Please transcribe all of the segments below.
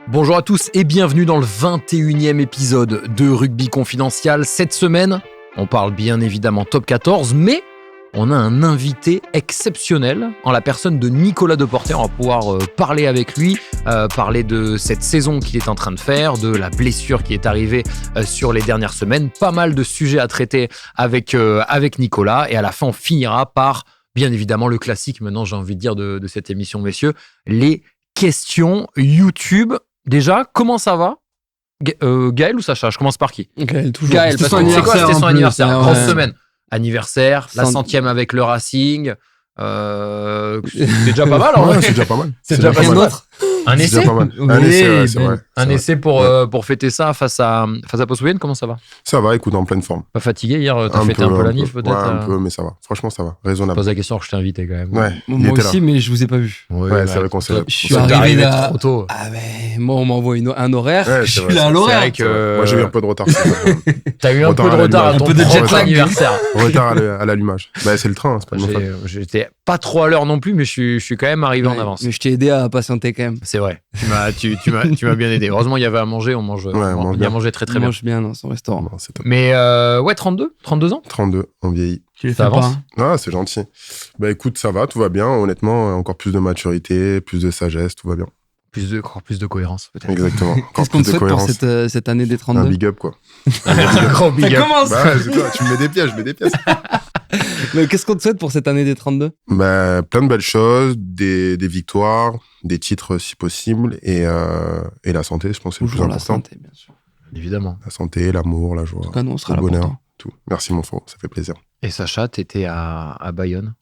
Bonjour à tous et bienvenue dans le 21e épisode de Rugby Confidential. Cette semaine, on parle bien évidemment Top 14, mais on a un invité exceptionnel en la personne de Nicolas Deporter. On va pouvoir parler avec lui, parler de cette saison qu'il est en train de faire, de la blessure qui est arrivée sur les dernières semaines. Pas mal de sujets à traiter avec Nicolas, et à la fin on finira par, bien évidemment, le classique, maintenant j'ai envie de dire, de cette émission, messieurs, les questions YouTube. Déjà, comment ça va? Gaël ou Sacha? Je commence par qui? Gaël, toujours. Gaël, parce que c'est quoi? C'était son anniversaire. Grosse ouais. semaine. Anniversaire, la 100e avec le Racing. C'est déjà pas mal, en vrai. Ouais, c'est déjà pas mal. C'est déjà pas mal. C'est Un essai? déjà pas mal. Oui, Un essai, ouais, c'est vrai. Un C'est essai vrai. pour fêter ça face à Postwigen. Comment ça va? Ça va, écoute, en pleine forme. Pas fatigué hier? T'as fêté un peu la nif peut-être? Ouais, un peu, mais ça va. Franchement, ça va. Raisonnable. Pose la question, je t'ai invité quand même. Ouais, il Moi était aussi, mais je vous ai pas vu. Ouais, c'est vrai qu'on s'est- Je suis T'es arrivé là. trop tôt. Ah ben, moi on m'envoie un horaire. Ouais, Je c'est suis vrai, là à c'est l'horaire. vrai que- là. Moi, j'ai eu un peu de retard. T'as eu un peu de Retard à retard à l'allumage. ton Un peu de jet propre lag. anniversaire. Retard à l'allumage. Bah, c'est le train, c'est pas de ma faute. J'étais pas trop à l'heure non plus, mais je suis quand même arrivé en Ouais, avance. Mais je t'ai aidé à patienter quand même. C'est vrai. Tu m'as bien aidé. Heureusement, il y avait à manger. On mange. on On mange a bien. mangé très très On bien. mange bien dans son restaurant. Non, c'est top. Mais ouais, 32 ans. 32, on vieillit. Tu les Ça fais pas, avance. hein. Ah, c'est gentil. Bah, écoute, ça va, tout va bien. Honnêtement, encore plus de maturité, plus de sagesse, tout va bien. Encore plus de cohérence peut-être. Exactement. Encore Qu'est-ce qu'on plus te de souhaite pour cohérence. cette année des Un 32? big up, quoi. Gros big Ça up. commence. Bah, c'est toi, tu me mets des pièges, je mets des pièces. Mais qu'est-ce qu'on te souhaite pour cette année des 32? Bah, plein de belles choses, des victoires, des titres si possible, et la santé, je pense que c'est le plus Toujours la important. santé, bien sûr. Évidemment. La santé, l'amour, la joie, En tout cas, nous on sera le là pour bonheur, toi. tout. Merci mon frère, ça fait plaisir. Et Sacha, t'étais à Bayonne.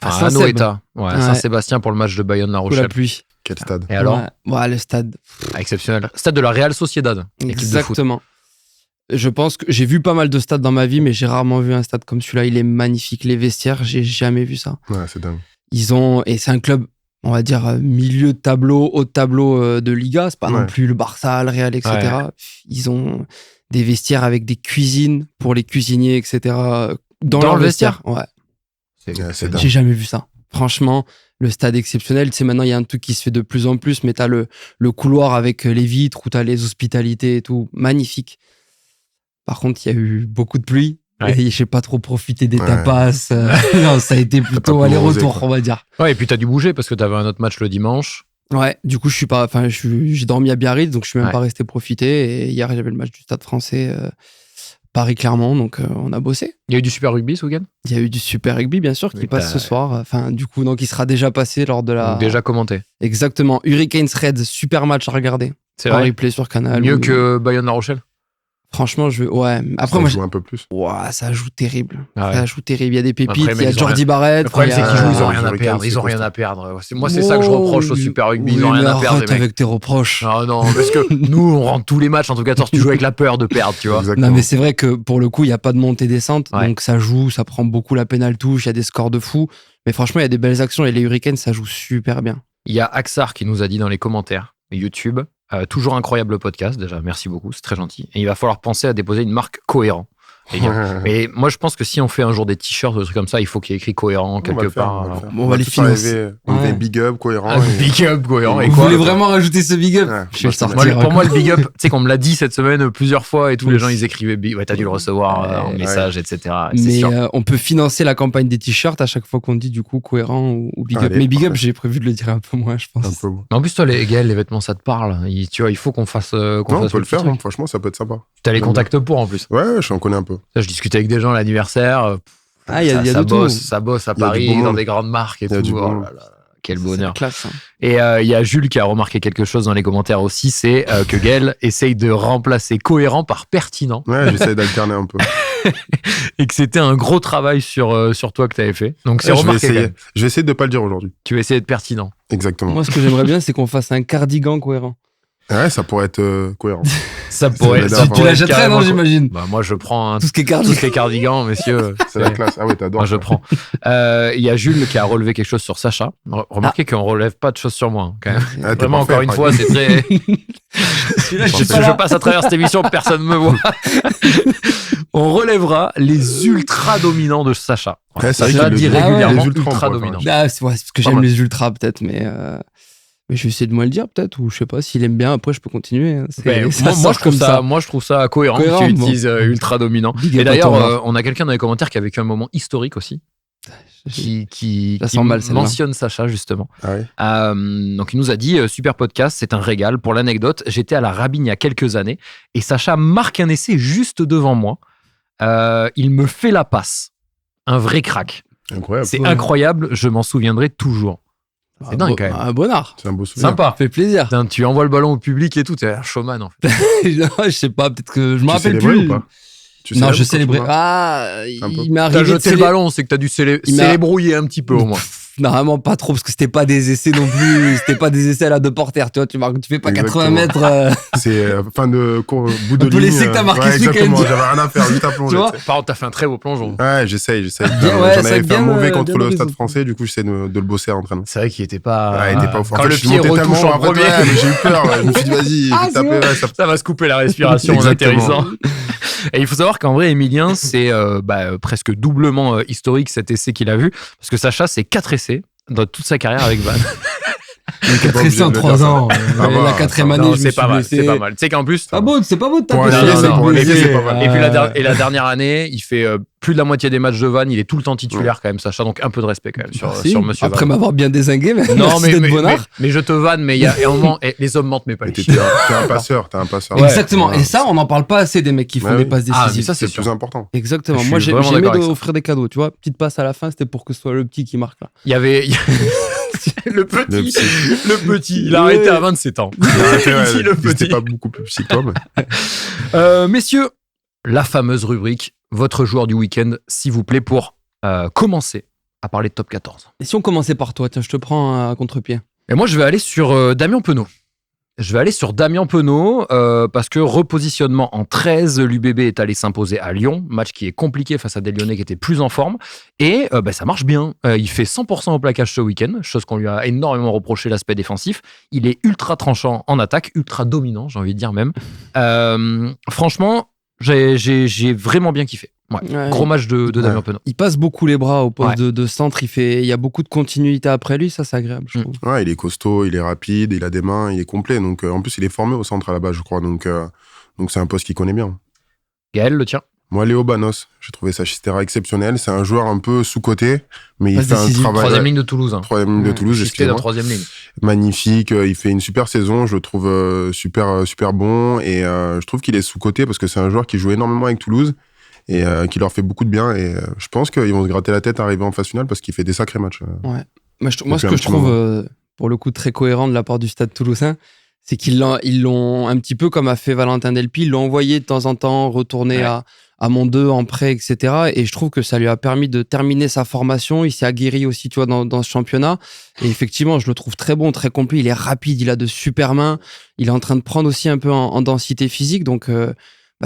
À Enfin, à Saint-Seb. Noeta. Ouais, Ouais. Saint-Sébastien pour le match de Bayonne-La Sous la Rochelle. pluie. Quel stade. Et alors? Ouais, le stade. Exceptionnel. Stade de la Real Sociedad. Équipe de foot. Exactement. Je pense que j'ai vu pas mal de stades dans ma vie, mais j'ai rarement vu un stade comme celui-là. Il est magnifique. Les vestiaires, j'ai jamais vu ça. Ouais, c'est dingue. Et c'est un club, on va dire, milieu de tableau, haut de tableau de Liga. C'est pas non Ouais. plus le Barça, le Real, etc. Ils ont des vestiaires avec des cuisines pour les cuisiniers, etc. Dans leur le vestiaire. Ouais. Ouais, c'est dingue. J'ai jamais vu ça. Franchement, le stade exceptionnel. Tu sais, maintenant, il y a un truc qui se fait de plus en plus, mais t'as le couloir avec les vitres où t'as les hospitalités et tout. Magnifique. Par contre, il y a eu beaucoup de pluie. Ouais. Et j'ai pas trop profité des Ouais. tapas. Non, ça a été plutôt pas aller-retour, osé, quoi. on va dire. Ouais, et puis t'as dû bouger parce que t'avais un autre match le dimanche. Ouais, du coup, j'ai dormi à Biarritz, donc je suis même Ouais. pas resté profiter. Et hier, j'avais le match du Stade Français, Paris-Clermont, donc on a bossé. Il y a eu du Super Rugby ce week-end. Il y a eu du Super Rugby, bien sûr, qui Oui, passe ce soir. Enfin, du coup, donc il sera déjà passé lors de la. Donc déjà commenté. Exactement. Hurricanes Reds, super match à regarder. C'est En vrai. replay sur Canal. Mieux ou- que Bayonne-La Rochelle. Franchement, ouais. Après, Ça moi, joue un peu plus. Ouah, ça joue terrible. Ah ouais. Ça joue terrible. Il y a des pépites, Après, mais il y a ils ont Jordi Barrett. Le problème, il y c'est a- qu'ils jouent, ils ont Ah, rien à Hurricanes, perdre. Ils ont c'est rien costaud. à perdre. Moi, c'est ça que je reproche au Super Rugby. Ils ont Oui, rien mais à perdre, les arrête mecs. avec tes reproches. Non, parce que nous, on rentre tous les matchs en top 14. Tu joues avec la peur de perdre, tu vois. Exactement. Non, mais c'est vrai que pour le coup, il n'y a pas de montée-descente. Ouais. Donc ça joue, ça prend beaucoup la pénale touche, il y a des scores de fou. Mais franchement, il y a des belles actions et les Hurricanes, ça joue super bien. Il y a Axar qui nous a dit dans les commentaires YouTube, toujours incroyable podcast. Déjà, merci beaucoup, c'est très gentil. Et il va falloir penser à déposer une marque cohérent. les gars. Et moi, je pense que si on fait un jour des t-shirts ou des trucs comme ça, il faut qu'il y ait écrit cohérent On va quelque le faire, part. on va le faire. On va les tous financer. arriver, on Ouais. fait big up, cohérent. Un big up cohérent. Et Vous quoi voulez vraiment rajouter ce big up? Ouais, Je vais le moi, sortir. Moi, pour moi, le big up, tu sais qu'on me l'a dit cette semaine plusieurs fois et tous les gens ils écrivaient big. Ouais, t'as dû le recevoir en Ouais. message, etc. C'est Mais sûr. on peut financer la campagne des t-shirts à chaque fois qu'on dit du coup cohérent ou big up. Allez, Mais big up, parfait. j'ai prévu de le dire un peu moins, je pense. Un peu bon. Mais en plus, toi, Gaël, les vêtements, ça te parle. Tu vois, il faut qu'on fasse. Non, on peut le faire, truc. hein. Franchement, ça peut être sympa. T'as les J'aime contacts pour en plus. Ouais, j'en connais un peu. Ça, je discutais avec des gens à l'anniversaire. Ah, il y a ça de tout. bosse, ça bosse à Il y a du Paris, beau monde. dans des grandes marques et Il y a tout. du beau Oh monde. là là, quel C'est bonheur. classe. Hein. Et il y a Jules qui a remarqué quelque chose dans les commentaires aussi, c'est que Gaël essaye de remplacer cohérent par pertinent Ouais, j'essaie d'alterner un peu. et que c'était un gros travail sur toi que tu avais fait. Donc c'est Ouais, je vais remarqué quand essayer. même. Je vais essayer de pas le dire aujourd'hui. Tu vas essayer de pertinent. Exactement. Moi, ce que j'aimerais bien, c'est qu'on fasse un cardigan cohérent. Ouais, ça pourrait être cohérent. Ça pourrait la ça dernière Tu fois. pourrait la être jetterais, carrément non, j'imagine? Bah, moi, je prends Tout ce qui est tous cardigan. les cardigans, messieurs. C'est la classe. Ah ouais, t'adores. Moi, je prends. Il y a Jules qui a relevé quelque chose sur Sacha. Remarquez qu'on relève pas de choses sur moi, hein, quand même. Ah, t'es Vraiment, parfait, encore une fois, après. c'est très... Celui-là, je Je, suis pas je là. passe à travers cette émission, personne ne me voit. On relèvera les ultra dominants de Sacha. Ouais, c'est vrai Sacha qu'il dit le dit. régulièrement Les ultras, ultra on pourrait dominant. faire. Ah, c'est parce que Pas j'aime mal. les ultras, peut-être, mais Mais je vais essayer de moi le dire peut-être, ou je sais pas, s'il aime bien, après je peux continuer. Hein. Moi, je trouve ça cohérent que tu utilises ultra dominant. Et d'ailleurs, on a quelqu'un dans les commentaires qui a vécu un moment historique aussi. Qui mentionne Sacha justement. Ah oui. Donc il nous a dit super podcast, c'est un régal. Pour l'anecdote, j'étais à la Rabine il y a quelques années et Sacha marque un essai juste devant moi. Il me fait la passe, un vrai crack. Incroyable. C'est incroyable, je m'en souviendrai toujours. C'est dingue quand même. Un bonnard. C'est un beau souvenir. Sympa. Fait plaisir. Putain, tu envoies le ballon au public et tout, t'es un showman en fait. Je sais pas, peut-être que je me Tu rappelle célébrais plus. ou pas? Non, je célébrais. Ah, il m'est arrivé. T'as jeté le ballon, c'est que t'as dû célébrouiller un petit peu au moins. Normalement pas trop parce que c'était pas des essais non plus, c'était pas des essais à la deux porteurs, tu vois, tu fais pas Exactement. 80 mètres. C'est fin de cours, bout de ligne. Un peu l'essai que t'as marqué ce week-end. Exactement, j'avais rien à faire, juste à plonger. Tu vois Par contre, t'as fait un très beau plongeon. Ouais, j'essaye. Ouais, J'en avais fait un mauvais contre le bien Stade Français, du coup j'essaie de le bosser à l'entraînement. C'est vrai qu'il était pas. Ouais, il était pas au fort. Quand le pied retouche en premier. Mais j'ai eu peur, je me suis dit vas-y, taper, ça va se couper la respiration en atterrissant. Et il faut savoir qu'en vrai, Emilien, c'est presque doublement historique cet essai qu'il a vu, parce que Sacha, c'est 4 essais dans toute sa carrière avec Vannes. 4 essais en 3 ans. La 4e année, c'est pas mal. C'est pas mal. Tu sais qu'en plus. Ah bon, c'est pas beau de taper ça. Et la dernière année, il fait plus de la moitié des matchs de Vannes. Il est tout le temps titulaire quand même, Sacha. Donc un peu de respect quand même sur Monsieur Après Vannes. m'avoir bien dézingué, mais non, mais je te vanne, mais il y a un moment, les hommes mentent, mais pas les T'es filles. un passeur. Exactement. Et ça, on n'en parle pas assez des mecs qui font des passes décisives. Ça, c'est le plus important. Exactement. Moi, j'aimais offrir des cadeaux. Tu vois, petite passe à la fin, c'était pour que ce soit le petit qui marque là. Il y avait. Le petit, il a arrêté à 27 ans. Le petit. C'était pas beaucoup plus petit comme. Messieurs, la fameuse rubrique, votre joueur du week-end, s'il vous plaît, pour commencer à parler de top 14. Et si on commençait par toi, tiens, je te prends à contre-pied. Et moi, je vais aller sur Damien Penaud. Parce que repositionnement en 13, l'UBB est allé s'imposer à Lyon, match qui est compliqué face à des Lyonnais qui étaient plus en forme, et ça marche bien. Il fait 100% au plaquage ce week-end, chose qu'on lui a énormément reproché l'aspect défensif. Il est ultra tranchant en attaque, ultra dominant, j'ai envie de dire même. Franchement, j'ai vraiment bien kiffé. Ouais. Gros match de Damien Penaud. Il passe beaucoup les bras au poste de centre. Il y a beaucoup de continuité après lui. Ça, c'est agréable, je trouve. Ouais, il est costaud, il est rapide, il a des mains, il est complet. Donc, en plus, il est formé au centre à la base, je crois. Donc c'est un poste qu'il connaît bien. Gaël, le tien? Moi, Léo Banos, j'ai trouvé sa chistera exceptionnelle. C'est un joueur un peu sous-coté, mais il fait un travail. Troisième ligne de Toulouse. Troisième ligne de Toulouse, excusez-moi. Troisième ligne. Magnifique. Il fait une super saison. Je le trouve super bon. Et je trouve qu'il est sous-coté parce que c'est un joueur qui joue énormément avec Toulouse et qui leur fait beaucoup de bien. Et je pense qu'ils vont se gratter la tête à arriver en phase finale parce qu'il fait des sacrés matchs. Ouais. Moi, ce que je trouve, pour le coup, très cohérent de la part du Stade toulousain, c'est qu'ils l'ont un petit peu comme a fait Valentin Delpy, ils l'ont envoyé de temps en temps retourner à Mont 2 en prêt, etc. Et je trouve que ça lui a permis de terminer sa formation. Il s'est aguerri aussi, tu vois, dans ce championnat. Et effectivement, je le trouve très bon, très complet. Il est rapide, il a de super mains. Il est en train de prendre aussi un peu en densité physique. Donc,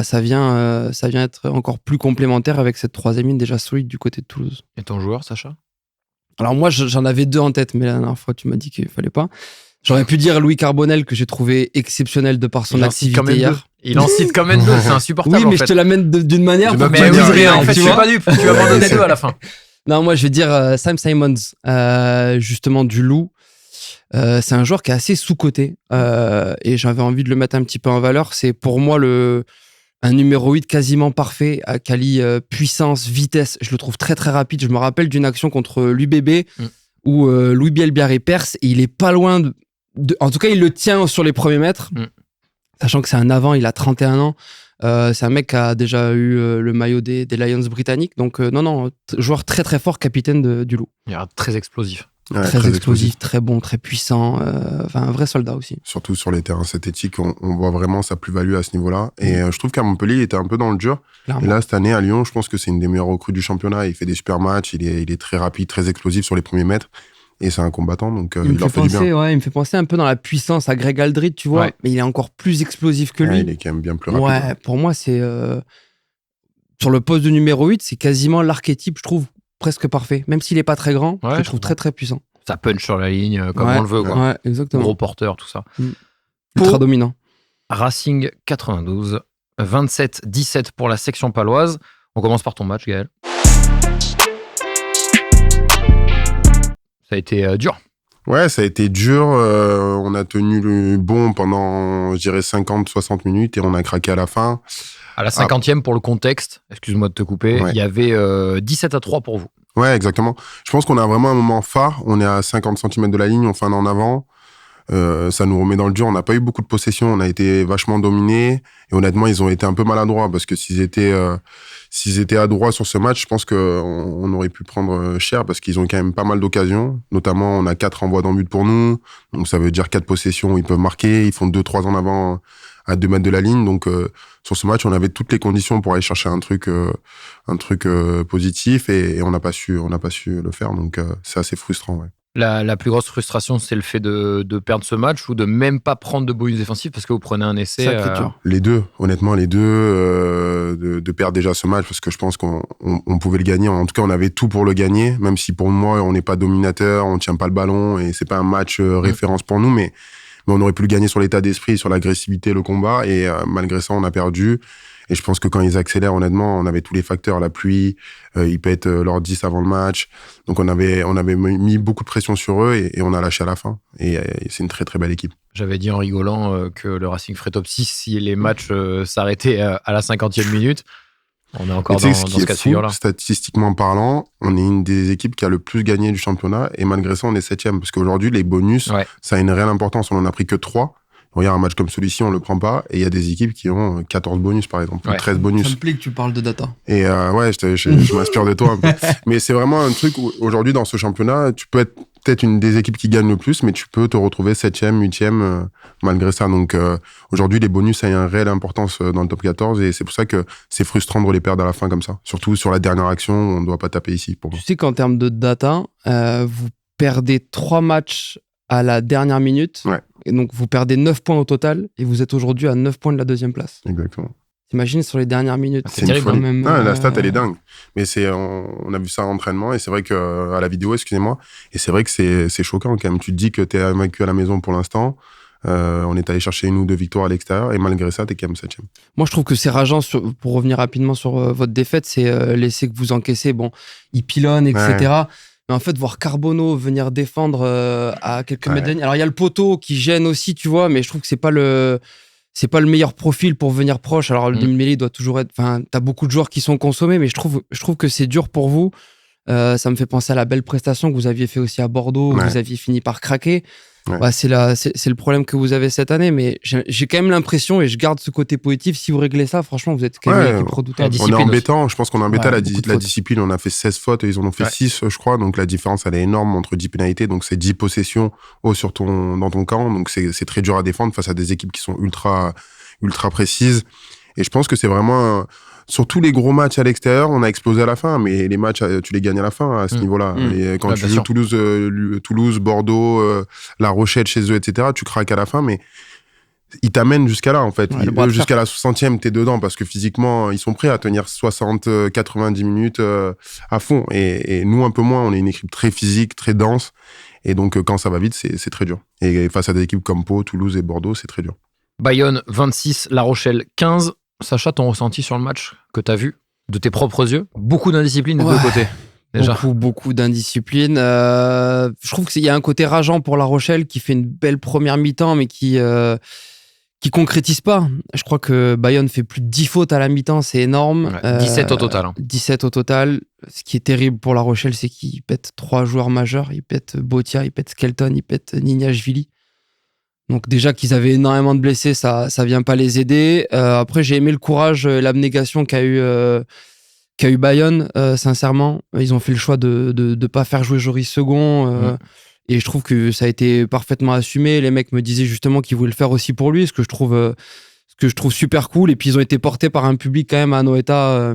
ça vient être encore plus complémentaire avec cette troisième ligne déjà solide du côté de Toulouse. Et ton joueur, Sacha? Alors moi, j'en avais 2 en tête, mais la dernière fois, tu m'as dit qu'il fallait pas. J'aurais pu dire Louis Carbonel, que j'ai trouvé exceptionnel de par son activité hier. Il en cite quand même 2, c'est insupportable. Oui, mais je te l'amène d'une manière pour que tu dises rien. En fait, je suis pas dupe, tu vas m'en donner 2 à la fin. Non, moi, je vais dire Sam Simons, justement du Loup. C'est un joueur qui est assez sous-coté et j'avais envie de le mettre un petit peu en valeur. C'est pour moi un numéro 8 quasiment parfait, qui allie puissance, vitesse. Je le trouve très très rapide. Je me rappelle d'une action contre l'UBB où Louis Bielbiarré perce et il est pas loin en tout cas, il le tient sur les premiers mètres, sachant que c'est un avant, il a 31 ans. C'est un mec qui a déjà eu le maillot des Lions britanniques. Donc, joueur très très fort, capitaine du Loup. Il est très explosif. Ouais, très explosif, très bon, très puissant. Un vrai soldat aussi. Surtout sur les terrains synthétiques, on voit vraiment sa plus-value à ce niveau-là. Et je trouve qu'à Montpellier, il était un peu dans le dur. Clairement. Et là, cette année, à Lyon, je pense que c'est une des meilleures recrues du championnat. Il fait des super matchs, il est très rapide, très explosif sur les premiers mètres. Et c'est un combattant, donc il leur fait du bien. Ouais, il me fait penser un peu dans la puissance à Greg Aldrit, tu vois, mais il est encore plus explosif que lui. Il est quand même bien plus rapide. Ouais, pour moi, c'est... sur le poste de numéro 8, c'est quasiment l'archétype, je trouve, presque parfait. Même s'il n'est pas très grand, je le trouve très très puissant. Ça punch sur la ligne, comme on le veut. Quoi. Ouais, exactement. Gros porteur, tout ça. Ultra dominant. Racing 92, 27-17 pour la section paloise. On commence par ton match, Gaël. Ça a été dur. Ouais, ça a été dur. On a tenu le bon pendant, je dirais, 50-60 minutes et on a craqué à la fin. À la 50e, pour le contexte, excuse-moi de te couper, Ouais. il y avait 17-3 pour vous. Ouais, exactement. Je pense qu'on a vraiment un moment phare. On est à 50 cm de la ligne, on fait un en avant. Ça nous remet dans le dur. On n'a pas eu beaucoup de possession. On a été vachement dominés. Et honnêtement, ils ont été un peu maladroits parce que s'ils étaient adroits sur ce match, je pense qu'on aurait pu prendre cher parce qu'ils ont quand même pas mal d'occasions. Notamment, on a 4 envois dans but pour nous. Donc, ça veut dire 4 possessions où ils peuvent marquer. Ils font 2-3 en avant à 2 mètres de la ligne. Donc, sur ce match, on avait toutes les conditions pour aller chercher un truc positif et on n'a pas su le faire. Donc, c'est assez frustrant, ouais. La plus grosse frustration, c'est le fait de perdre ce match ou de même pas prendre de bonus défensifs parce que vous prenez un essai. Les deux, honnêtement, de perdre déjà ce match parce que je pense qu'on pouvait le gagner. En tout cas, on avait tout pour le gagner, même si pour moi, on n'est pas dominateur, on tient pas le ballon et c'est pas un match référence pour nous, mais on aurait pu le gagner sur l'état d'esprit, sur l'agressivité, le combat et malgré ça, on a perdu. Et je pense que quand ils accélèrent, honnêtement, on avait tous les facteurs, la pluie, ils pètent leur 10 avant le match. Donc on avait mis beaucoup de pression sur eux et on a lâché à la fin. Et c'est une très très belle équipe. J'avais dit en rigolant que le Racing ferait top 6 si les matchs s'arrêtaient à la 50e minute. On est encore dans ce cas de figure-là. Statistiquement parlant, on est une des équipes qui a le plus gagné du championnat et malgré ça, on est 7e. Parce qu'aujourd'hui, les bonus, ça a une réelle importance. On en a pris que 3. Regarde, un match comme celui-ci, on le prend pas. Et il y a des équipes qui ont 14 bonus, par exemple, ou 13 bonus. Ça me plaît que tu parles de data. Et je m'inspire de toi un peu. Mais c'est vraiment un truc où, aujourd'hui, dans ce championnat, tu peux être peut-être une des équipes qui gagne le plus, mais tu peux te retrouver 7e, 8e, malgré ça. Donc, aujourd'hui, les bonus, ça a une réelle importance dans le top 14. Et c'est pour ça que c'est frustrant de les perdre à la fin comme ça. Surtout sur la dernière action, on ne doit pas taper ici. Pour moi. Tu sais qu'en termes de data, vous perdez 3 matchs à la dernière minute. Ouais. Et donc, vous perdez 9 points au total et vous êtes aujourd'hui à 9 points de la 2e place. Exactement. T'imagines sur les dernières minutes. C'est terrible quand même. La stat, elle est dingue. Mais on a vu ça en entraînement et c'est vrai que, à la vidéo, excusez-moi, et c'est vrai que c'est choquant quand même. Tu te dis que t'es invaincu à la maison pour l'instant. On est allé chercher 1 ou 2 victoires à l'extérieur et malgré ça, t'es quand même 7e. Moi, je trouve que c'est rageant, pour revenir rapidement sur votre défaite, c'est l'essai que vous encaissez. Bon, il pilonne, etc. Ouais. Mais en fait, voir Carbonneau venir défendre à quelques mètres de ligne. Alors, il y a le poteau qui gêne aussi, tu vois, mais je trouve que c'est pas le meilleur profil pour venir proche. Alors, le demi-mêlée doit toujours être... Enfin, t'as beaucoup de joueurs qui sont consommés, mais je trouve que c'est dur pour vous. Ça me fait penser à la belle prestation que vous aviez fait aussi à Bordeaux, où vous aviez fini par craquer. Ouais. Bah, c'est le problème que vous avez cette année, mais j'ai quand même l'impression, et je garde ce côté positif, si vous réglez ça, franchement, vous êtes quand même une équipe redoutable. On est embêtant, je pense qu'on est embêté la discipline, on a fait 16 fautes, et ils en ont fait 6, je crois, donc la différence, elle est énorme entre 10 pénalités, donc c'est 10 possessions dans ton camp, donc c'est très dur à défendre face à des équipes qui sont ultra précises, et je pense que c'est vraiment... Sur tous les gros matchs à l'extérieur, on a explosé à la fin, mais les matchs, tu les gagnes à la fin à ce niveau-là. Et quand tu joues Toulouse, Bordeaux, La Rochelle chez eux, etc., tu craques à la fin, mais ils t'amènent jusqu'à là, en fait. Jusqu'à la 60e, t'es dedans, parce que physiquement, ils sont prêts à tenir 60, 90 minutes à fond. Et nous, un peu moins, on est une équipe très physique, très dense. Et donc, quand ça va vite, c'est très dur. Et face à des équipes comme Pau, Toulouse et Bordeaux, c'est très dur. Bayonne, 26, La Rochelle, 15. Sacha, ton ressenti sur le match que tu as vu de tes propres yeux? Beaucoup d'indiscipline des deux côtés. Déjà. Beaucoup d'indiscipline. Je trouve qu'il y a un côté rageant pour La Rochelle qui fait une belle première mi-temps, mais qui concrétise pas. Je crois que Bayonne fait plus de 10 fautes à la mi-temps, c'est énorme. 17 au total. 17 au total. Ce qui est terrible pour La Rochelle, c'est qu'ils pètent 3 joueurs majeurs. Ils pètent Botia, ils pètent Skelton, ils pètent Nignashvili. Donc déjà qu'ils avaient énormément de blessés, ça vient pas les aider. Après, j'ai aimé le courage et l'abnégation qu'a eu Bayonne, sincèrement. Ils ont fait le choix de pas faire jouer Joris Second. Et je trouve que ça a été parfaitement assumé. Les mecs me disaient justement qu'ils voulaient le faire aussi pour lui, ce que je trouve super cool. Et puis ils ont été portés par un public quand même à Anoeta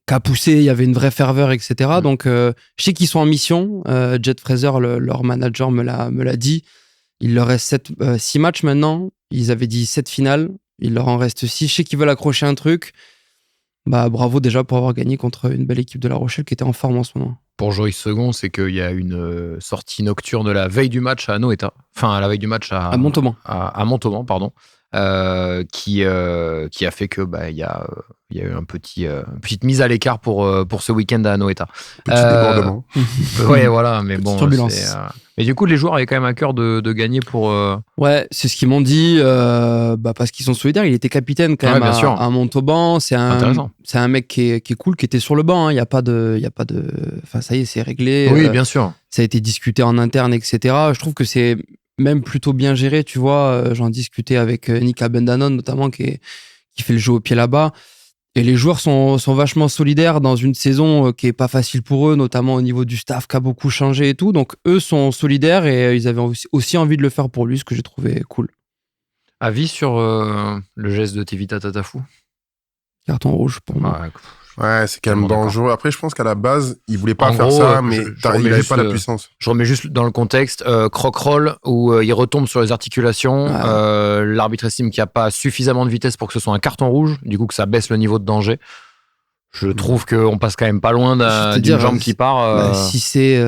qui a poussé, il y avait une vraie ferveur, etc. Donc je sais qu'ils sont en mission. Jet Fraser, leur manager, me l'a dit. Il leur reste 6 matchs maintenant. Ils avaient dit 7 finales. Il leur en reste 6. Je sais qu'ils veulent accrocher un truc. Bah, bravo déjà pour avoir gagné contre une belle équipe de La Rochelle qui était en forme en ce moment. Pour Joris Second, c'est qu'il y a une sortie nocturne la veille du match à Anoeta. Enfin, à la veille du match à Montauban. À Montauban, pardon. qui a fait que il y a eu une petite mise à l'écart pour ce week-end à Anoeta. Petit débordement. Ouais, voilà, mais bon. Turbulence. Mais du coup, les joueurs avaient quand même à cœur de gagner pour. Ouais, c'est ce qu'ils m'ont dit, parce qu'ils sont solidaires. Il était capitaine quand même bien sûr. à Montauban. C'est un mec qui est cool, qui était sur le banc. Il y a pas de, enfin ça y est, c'est réglé. Oui, bien sûr. Ça a été discuté en interne, etc. Je trouve que c'est même plutôt bien géré, tu vois. J'en discutais avec Nick Abendanon notamment, qui fait le jeu au pied là-bas. Et les joueurs sont vachement solidaires dans une saison qui est pas facile pour eux, notamment au niveau du staff qui a beaucoup changé et tout. Donc eux sont solidaires et ils avaient aussi envie de le faire pour lui, ce que j'ai trouvé cool. Avis sur le geste de Tevita Tatafou? Carton rouge pour moi. Ouais, c'est quand même dangereux. Après, je pense qu'à la base, il voulait pas en faire gros, ça, mais il avait pas la puissance. Je remets juste dans le contexte, croc-roll, où il retombe sur les articulations. Ouais. L'arbitre estime qu'il n'y a pas suffisamment de vitesse pour que ce soit un carton rouge, du coup que ça baisse le niveau de danger. Je trouve qu'on passe quand même pas loin d'une jambe qui part. Si c'est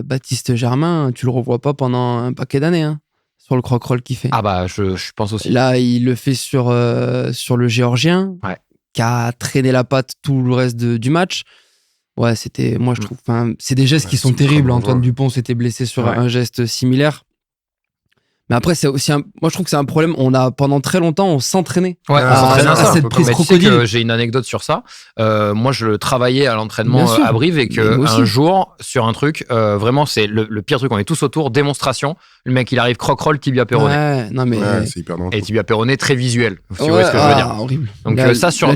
Baptiste Germain, tu le revois pas pendant un paquet d'années, hein, sur le croc-roll qu'il fait. Ah bah, je pense aussi. Là, il le fait sur le Géorgien. Ouais. Qui a traîné la patte tout le reste du match. Ouais, moi je trouve, c'est des gestes qui sont terribles. Antoine Dupont s'était blessé sur un geste similaire. Mais après, c'est aussi moi je trouve que c'est un problème. Pendant très longtemps, on s'entraînait à cette prise crocodile. Tu sais que j'ai une anecdote sur ça. Moi, je travaillais à l'entraînement à Brive et qu'un jour, sur un truc, vraiment, c'est le pire truc. On est tous autour, démonstration. Le mec, il arrive croc-roll, tibia péroné. Ouais, non mais c'est hyper dangereux. Et tibia péroné très visuel. Si vous voyez ce que je veux dire. Horrible. Donc ça sur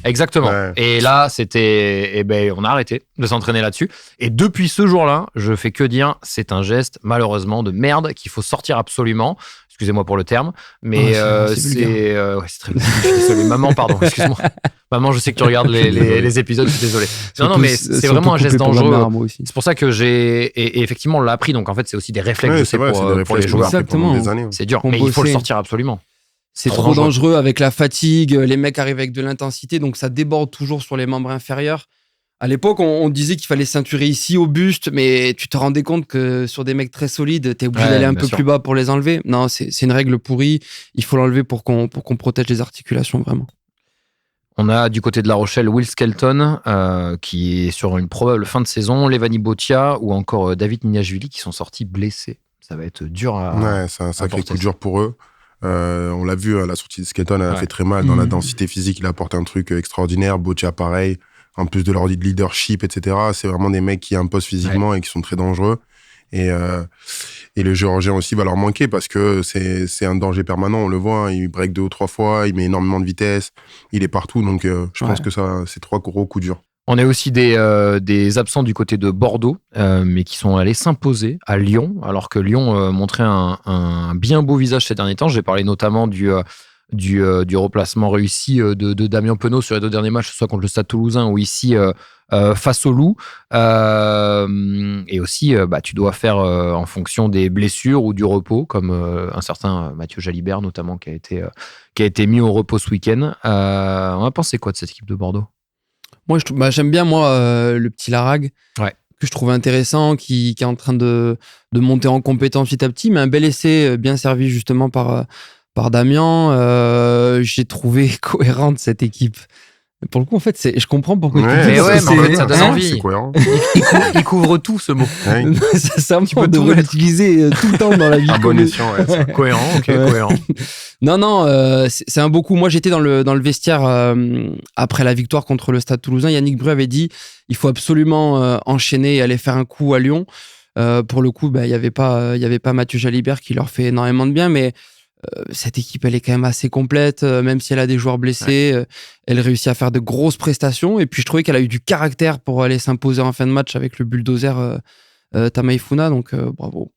exactement. Ouais. Et là, c'était, on a arrêté de s'entraîner là-dessus. Et depuis ce jour-là, je fais que dire, c'est un geste malheureusement de merde qu'il faut sortir absolument. Excusez-moi pour le terme, mais c'est très bien. Désolé, maman, pardon, excuse-moi. Maman, je sais que tu regardes les épisodes, je suis désolé. Non, mais c'est vraiment un geste dangereux. C'est pour ça que et effectivement, on l'a appris. Donc en fait, c'est aussi des réflexes, je sais, pour les joueurs. Exactement. C'est dur, mais il faut le sortir absolument. C'est trop dangereux avec la fatigue. Les mecs arrivent avec de l'intensité, donc ça déborde toujours sur les membres inférieurs. À l'époque, on disait qu'il fallait ceinturer ici au buste, mais tu te rendais compte que sur des mecs très solides, t'es obligé d'aller un peu plus bas pour les enlever. Non, c'est une règle pourrie. Il faut l'enlever pour qu'on protège les articulations, vraiment. On a du côté de La Rochelle Will Skelton, qui est sur une probable fin de saison, Levani Botia ou encore David Niashvili qui sont sortis blessés. Ça va être dur à... Ouais, c'est un sacré coup dur pour eux. On l'a vu à la sortie de Skelton, elle a fait très mal. Dans la densité physique, il apporte un truc extraordinaire. Botia, pareil. En plus de leur leadership, etc. C'est vraiment des mecs qui imposent physiquement et qui sont très dangereux. Et le Géorgien aussi va leur manquer parce que c'est un danger permanent. On le voit, il break 2 ou 3 fois, il met énormément de vitesse, il est partout. Donc, je pense que c'est 3 gros coups durs. On a aussi des absents du côté de Bordeaux, mais qui sont allés s'imposer à Lyon, alors que Lyon montrait un bien beau visage ces derniers temps. J'ai parlé notamment du replacement réussi de Damien Penaud sur les 2 derniers matchs, soit contre le Stade Toulousain ou ici face au Loup. Et aussi, tu dois faire en fonction des blessures ou du repos, comme un certain Mathieu Jalibert notamment qui a été mis au repos ce week-end. On a pensé quoi de cette équipe de Bordeaux? Moi, j'aime bien le petit Larag. Ouais. Que je trouve intéressant, qui est en train de monter en compétence petit à petit, mais un bel essai bien servi justement par Damien. J'ai trouvé cohérente cette équipe. Pour le coup, en fait, je comprends pourquoi tu dis mais en fait, ça donne envie. C'est cohérent. Il couvre tout, ce mot. Ouais. Tu peux devrais l'utiliser tout le temps dans la vie. Un bon escient, ouais. Cohérent, ok, cohérent. Non, c'est un beau coup. Moi, j'étais dans le vestiaire après la victoire contre le Stade Toulousain. Yannick Bru avait dit il faut absolument enchaîner et aller faire un coup à Lyon. Pour le coup, il y avait pas Mathieu Jalibert qui leur fait énormément de bien, mais cette équipe, elle est quand même assez complète, même si elle a des joueurs blessés. Elle réussit à faire de grosses prestations. Et puis, je trouvais qu'elle a eu du caractère pour aller s'imposer en fin de match avec le bulldozer Tamaifuna. Donc, bravo.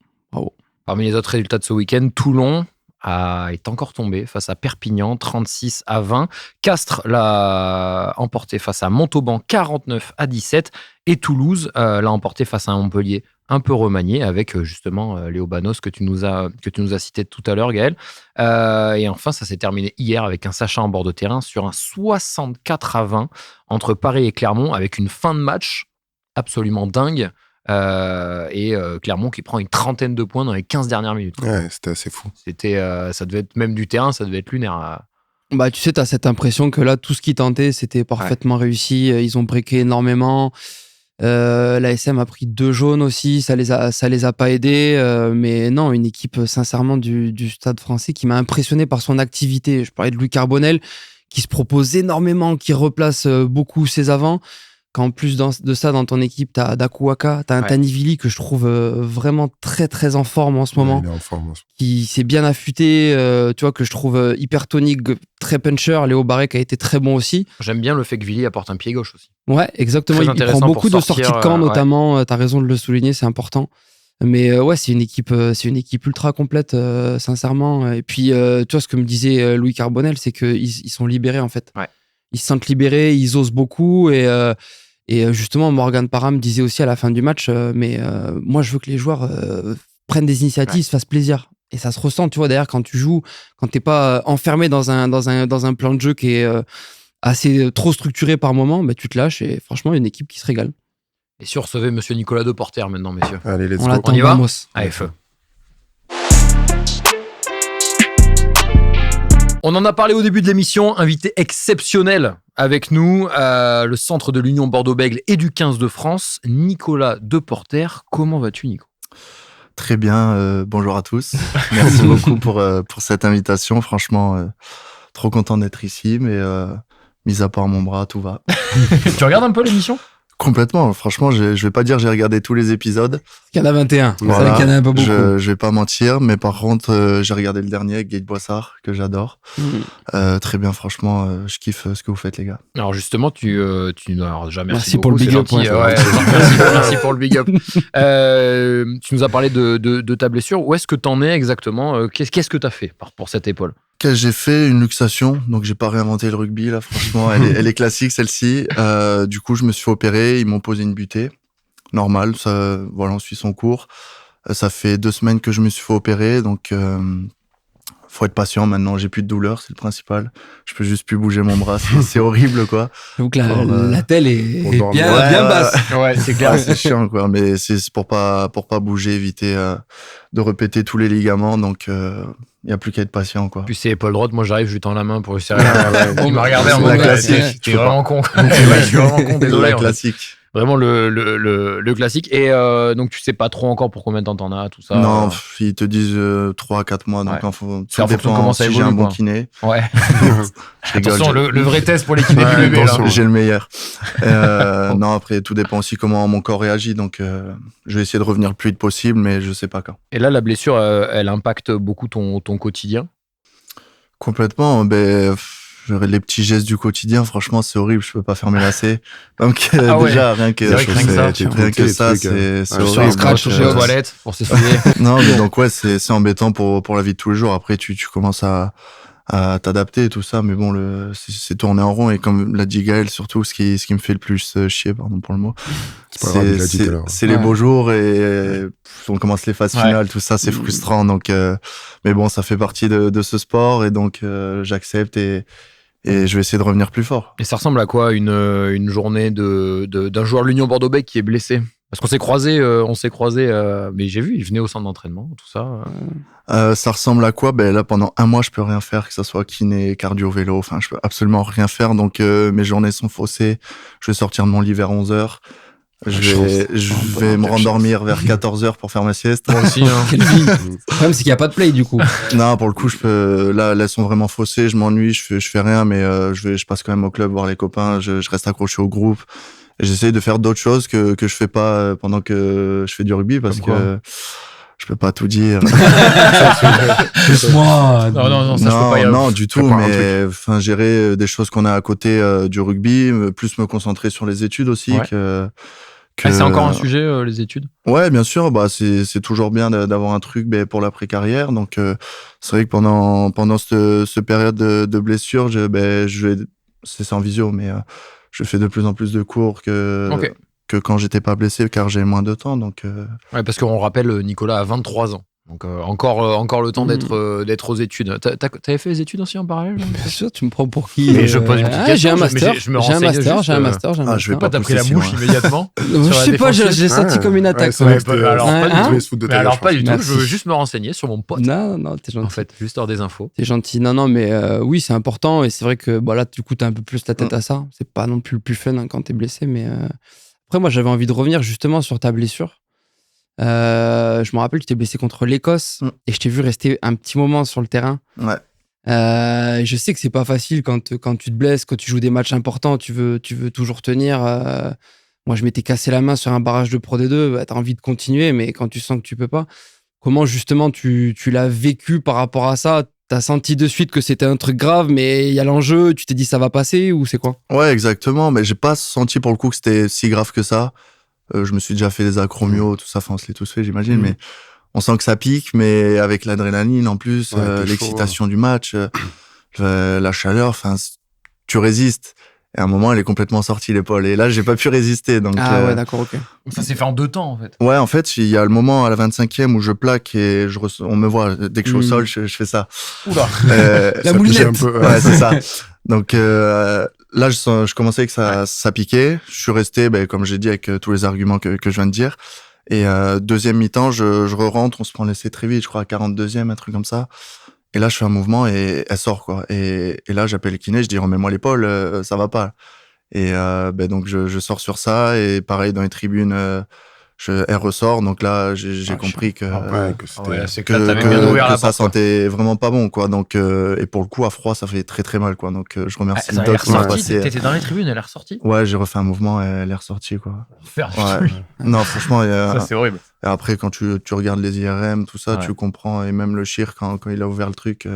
Parmi les autres résultats de ce week-end, Toulon est encore tombé face à Perpignan, 36-20. Castres l'a emporté face à Montauban, 49-17. Et Toulouse l'a emporté face à Montpellier, un peu remanié, avec justement Léo Banos que tu nous as cité tout à l'heure, Gaël. Et enfin, ça s'est terminé hier avec un Sacha en bord de terrain sur un 64-20 entre Paris et Clermont, avec une fin de match absolument dingue. Et Clermont qui prend une 30aine de points dans les 15 dernières minutes. Ouais, c'était assez fou. Ça devait être, même du terrain, ça devait être lunaire. Bah, tu sais, t'as cette impression que là, tout ce qu'ils tentaient, c'était parfaitement réussi. Ils ont breaké énormément. L'ASM a pris 2 jaunes aussi, ça les a pas aidés. Mais non, une équipe sincèrement du Stade Français qui m'a impressionné par son activité. Je parlais de Louis Carbonel qui se propose énormément, qui replace beaucoup ses avants. Qu'en plus de ça, dans ton équipe, t'as Dakuwaka, t'as un Tanivili que je trouve vraiment très très en forme en ce moment. Il est en forme. Qui s'est bien affûté, tu vois, que je trouve hyper tonique, très puncher. Léo Barré qui a été très bon aussi. J'aime bien le fait que Vili apporte un pied gauche aussi. Ouais, exactement. Il prend beaucoup de sorties de camp, notamment. T'as raison de le souligner, c'est important. Mais ouais, c'est une équipe ultra complète, sincèrement. Et puis, tu vois, ce que me disait Louis Carbonel, c'est qu'ils sont libérés, en fait. Ouais. Ils se sentent libérés, ils osent beaucoup. Et justement, Morgan Parham disait aussi à la fin du match, moi, je veux que les joueurs prennent des initiatives, se fassent plaisir. Et ça se ressent, tu vois, d'ailleurs, quand tu joues, quand t'es pas enfermé dans un plan de jeu qui est assez trop structuré par moment, bah, tu te lâches et franchement, une équipe qui se régale. Et si on recevait Monsieur Nicolas Deporter maintenant, messieurs. Allez, let's go. On y va. Allez, feu. On en a parlé au début de l'émission, invité exceptionnel avec nous, le centre de l'Union Bordeaux-Bègles et du 15 de France, Nicolas Deporter. Comment vas-tu, Nico ? Très bien, bonjour à tous. Merci beaucoup pour cette invitation. Franchement, trop content d'être ici, mais mis à part mon bras, tout va. Tu regardes un peu l'émission ? Complètement. Franchement, je vais pas dire j'ai regardé tous les épisodes. Il y en a 21. Voilà. C'est vrai qu'il y en a un peu beaucoup. Je vais pas mentir, mais par contre, j'ai regardé le dernier avec Gaël Boissard, que j'adore. Très bien, franchement, je kiffe ce que vous faites, les gars. Alors justement, tu alors déjà merci pour le big up. Merci pour le big up. Tu nous as parlé de ta blessure. Où est-ce que t'en es exactement ? Qu'est-ce que t'as fait pour cette épaule ? J'ai fait une luxation, donc j'ai pas réinventé le rugby là. Franchement, elle est classique celle-ci. Du coup, je me suis fait opérer, ils m'ont posé une butée, normal. Ça, voilà, on suit son cours. Ça fait 2 semaines que je me suis fait opérer, donc faut être patient. Maintenant, j'ai plus de douleur, c'est le principal. Je peux juste plus bouger mon bras, c'est horrible quoi. Donc la telle est bien basse. Ouais, c'est clair. Ouais, c'est chiant quoi, mais c'est pour pas bouger, éviter de répéter tous les ligaments. Donc il y a plus qu'à être patient quoi. Puis c'est épaule droite, moi j'arrive, je lui tends la main pour lui serrer. Il m'a regardé en C'est mode la classique. t'es vraiment con. Je suis vraiment con, désolé. La classique. Vraiment le classique. Et donc tu sais pas trop encore pour combien de temps t'en as, tout ça. Non, ils te disent 3 à 4 mois, donc ça dépend comment ça si évolue, j'ai un bon quoi. kiné. Ouais. Je rigole, Attention, le vrai test pour les kinés du bébé. j'ai le meilleur. Non, après, tout dépend aussi comment mon corps réagit, donc je vais essayer de revenir le plus vite possible, mais je sais pas quand. Et là, la blessure, elle impacte beaucoup ton quotidien ? Complètement, les petits gestes du quotidien, franchement, c'est horrible, je peux pas faire mes lacets. Donc déjà, rien que ça, c'est horrible. Scratch aux toilettes pour s'essuyer. Non, mais donc ouais, c'est embêtant pour la vie de tous les jours. Après, tu commences à t'adapter et tout ça, mais bon, c'est tourné en rond, et comme l'a dit Gaël, surtout, ce qui me fait le plus chier, pardon pour le mot, c'est les beaux jours, et on commence les phases finales, tout ça, c'est frustrant, donc, mais bon, ça fait partie de ce sport, et donc, j'accepte, et je vais essayer de revenir plus fort. Et ça ressemble à quoi une journée d'un joueur de l'Union Bordeaux-Bègles qui est blessé ? Parce qu'on s'est croisés, mais j'ai vu, il venait au centre d'entraînement, tout ça. Ça ressemble à quoi ? Là, pendant 1 mois, je peux rien faire, que ça soit kiné, cardio, vélo, enfin, je peux absolument rien faire, donc mes journées sont faussées. Je vais sortir de mon lit vers 11h. Je vais me rendormir vers 14h pour faire ma sieste. Moi aussi, hein. Quelle vie. Le problème, c'est qu'il n'y a pas de play, du coup. Non, pour le coup, là, elles sont vraiment faussées, je m'ennuie, je fais rien, mais je passe quand même au club voir les copains, je reste accroché au groupe. J'essaie de faire d'autres choses que je fais pas pendant que je fais du rugby, parce que je peux pas tout dire. Moi. Non, ça je peux pas y aller. Non, du tout, mais enfin, gérer des choses qu'on a à côté du rugby, plus me concentrer sur les études aussi. Ouais. C'est encore un sujet, les études ? Ouais, bien sûr, c'est toujours bien d'avoir un truc pour l'après-carrière. Donc, c'est vrai que pendant cette période de blessure, c'est en visio, mais je fais de plus en plus de cours que quand j'étais pas blessé, car j'ai moins de temps. Donc, ouais, parce qu'on rappelle, Nicolas a 23 ans. Donc encore le temps d'être aux études. T'avais fait les études aussi en parallèle? Bien sûr, tu me prends pour qui? Mais je pose une petite question. J'ai un master. Je me renseigne juste. J'ai un master. Je vais Pas t'as pris la mouche immédiatement? Je sais pas, je l'ai senti comme une attaque. Alors pas du tout. Je veux juste me renseigner sur mon pote. Non, t'es gentil. En fait, juste avoir des infos. T'es gentil. Non, mais oui, c'est important. Et c'est vrai que là, du coup, t'as un peu plus la tête à ça. C'est pas non plus le plus fun quand t'es blessé. Mais après, moi, j'avais envie de revenir justement sur ta blessure. Je me rappelle, tu t'es blessé contre l'Écosse et je t'ai vu rester un petit moment sur le terrain. Ouais. Je sais que c'est pas facile quand tu te blesses, quand tu joues des matchs importants, tu veux toujours tenir. Moi, je m'étais cassé la main sur un barrage de Pro D2. T'as envie de continuer, mais quand tu sens que tu peux pas, comment justement tu l'as vécu par rapport à ça? T'as senti de suite que c'était un truc grave, mais il y a l'enjeu, tu t'es dit ça va passer ou c'est quoi? Ouais, exactement. Mais j'ai pas senti pour le coup que c'était si grave que ça. Je me suis déjà fait des acromios, tout ça, on se l'est tous fait, j'imagine, mais on sent que ça pique, mais avec l'adrénaline en plus, l'excitation du match, la chaleur, tu résistes. Et à un moment, elle est complètement sortie, l'épaule. Et là, j'ai pas pu résister. Donc, ouais, d'accord, ok. Ça s'est fait en 2 temps, en fait. Ouais, en fait, il y a le moment à la 25e où je plaque et on me voit. Dès que je suis au sol, je fais ça. Oula. La moulinette. Ouais, c'est ça. Donc, là, je commençais que ça piquait. Je suis resté, comme j'ai dit, avec tous les arguments que je viens de dire. Et deuxième mi-temps, je re-rentre, on se prend l'essai très vite, je crois à 42e, un truc comme ça. Et là, je fais un mouvement et elle sort, quoi. Et là, j'appelle le kiné, je dis remets-moi l'épaule, ça va pas. Et donc je sors sur ça et pareil dans les tribunes. Elle ressort, donc là j'ai compris que ça sentait vraiment pas bon, quoi. Donc et pour le coup à froid ça fait très très mal, quoi. Donc je remercie le doc qui m'a passé. T'étais dans les tribunes, elle est ressortie? Ouais, j'ai refait un mouvement et elle est ressortie, quoi. Non, franchement, ça c'est horrible. Et après quand tu regardes les IRM, tout ça, tu comprends, et même le chir quand il a ouvert le truc,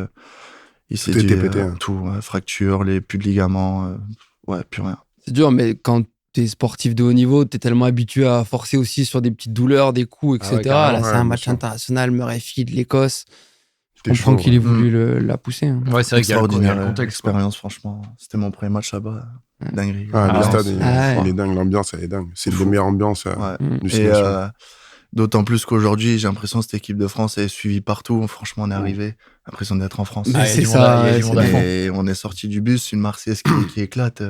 il s'est dit tout, fracture, les pus de ligaments, plus rien. C'est dur, mais quand t'es sportif de haut niveau, t'es tellement habitué à forcer aussi sur des petites douleurs, des coups, etc. Là, c'est un match international, Murrayfield, l'Écosse. Je comprends qu'il ait voulu la pousser. Hein. Ouais, c'est vrai qu'il y a extraordinaire expérience, franchement. C'était mon premier match là-bas. Dinguerie. Le stade, il est dingue. L'ambiance, elle est dingue. C'est une des meilleures ambiances du et d'autant plus qu'aujourd'hui, j'ai l'impression que cette équipe de France est suivie partout. Franchement, on est arrivé. L'impression d'être en France. C'est ça. Et on est sorti du bus, une Marseillaise qui éclate.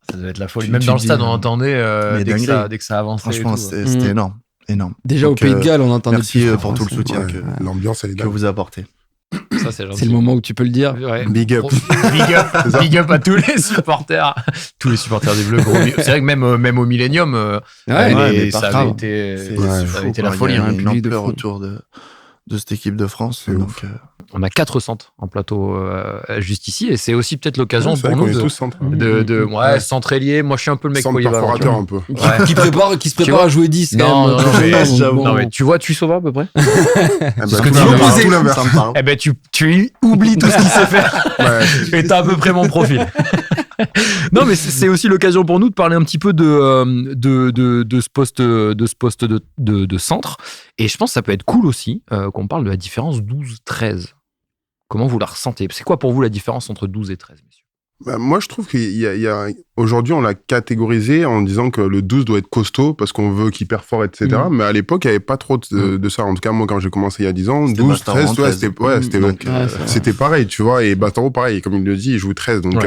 Ça devait être la folie. Même dans le stade, on entendait dès que ça avançait. Franchement, c'était énorme. Déjà au Pays de Galles, on entendait. Merci pour tout le soutien l'ambiance elle est que vous apportez. Ça, c'est gentil. C'est le moment où tu peux le dire. Ouais. Big up. Big up à tous les supporters. Tous les supporters des Bleus. C'est vrai que même au Millennium, ça avait été la folie. Il y a une ampleur autour de cette équipe de France. Donc, on a 4 centres en plateau juste ici, et c'est aussi peut-être l'occasion pour nous de centralier. Moi, je suis un peu le mec polyvalent un peu. Qui se prépare à jouer 10. Non, mais tu vois, tu sauves à peu près. Eh ben, tu oublies tout ce qu'il sait faire. Et t'as à peu près mon profil. Non, mais c'est aussi l'occasion pour nous de parler un petit peu de ce poste de centre. Et je pense que ça peut être cool aussi qu'on parle de la différence 12-13. Comment vous la ressentez? C'est quoi pour vous la différence entre 12 et 13, messieurs? Moi, je trouve qu'il y a aujourd'hui, on l'a catégorisé en disant que le 12 doit être costaud parce qu'on veut qu'il perd fort, etc. Mais à l'époque, il n'y avait pas trop de ça. En tout cas, moi, quand j'ai commencé il y a 10 ans, 12, 13, c'était pareil, tu vois. Et Bastaro, pareil, comme il le dit, il joue 13. Donc,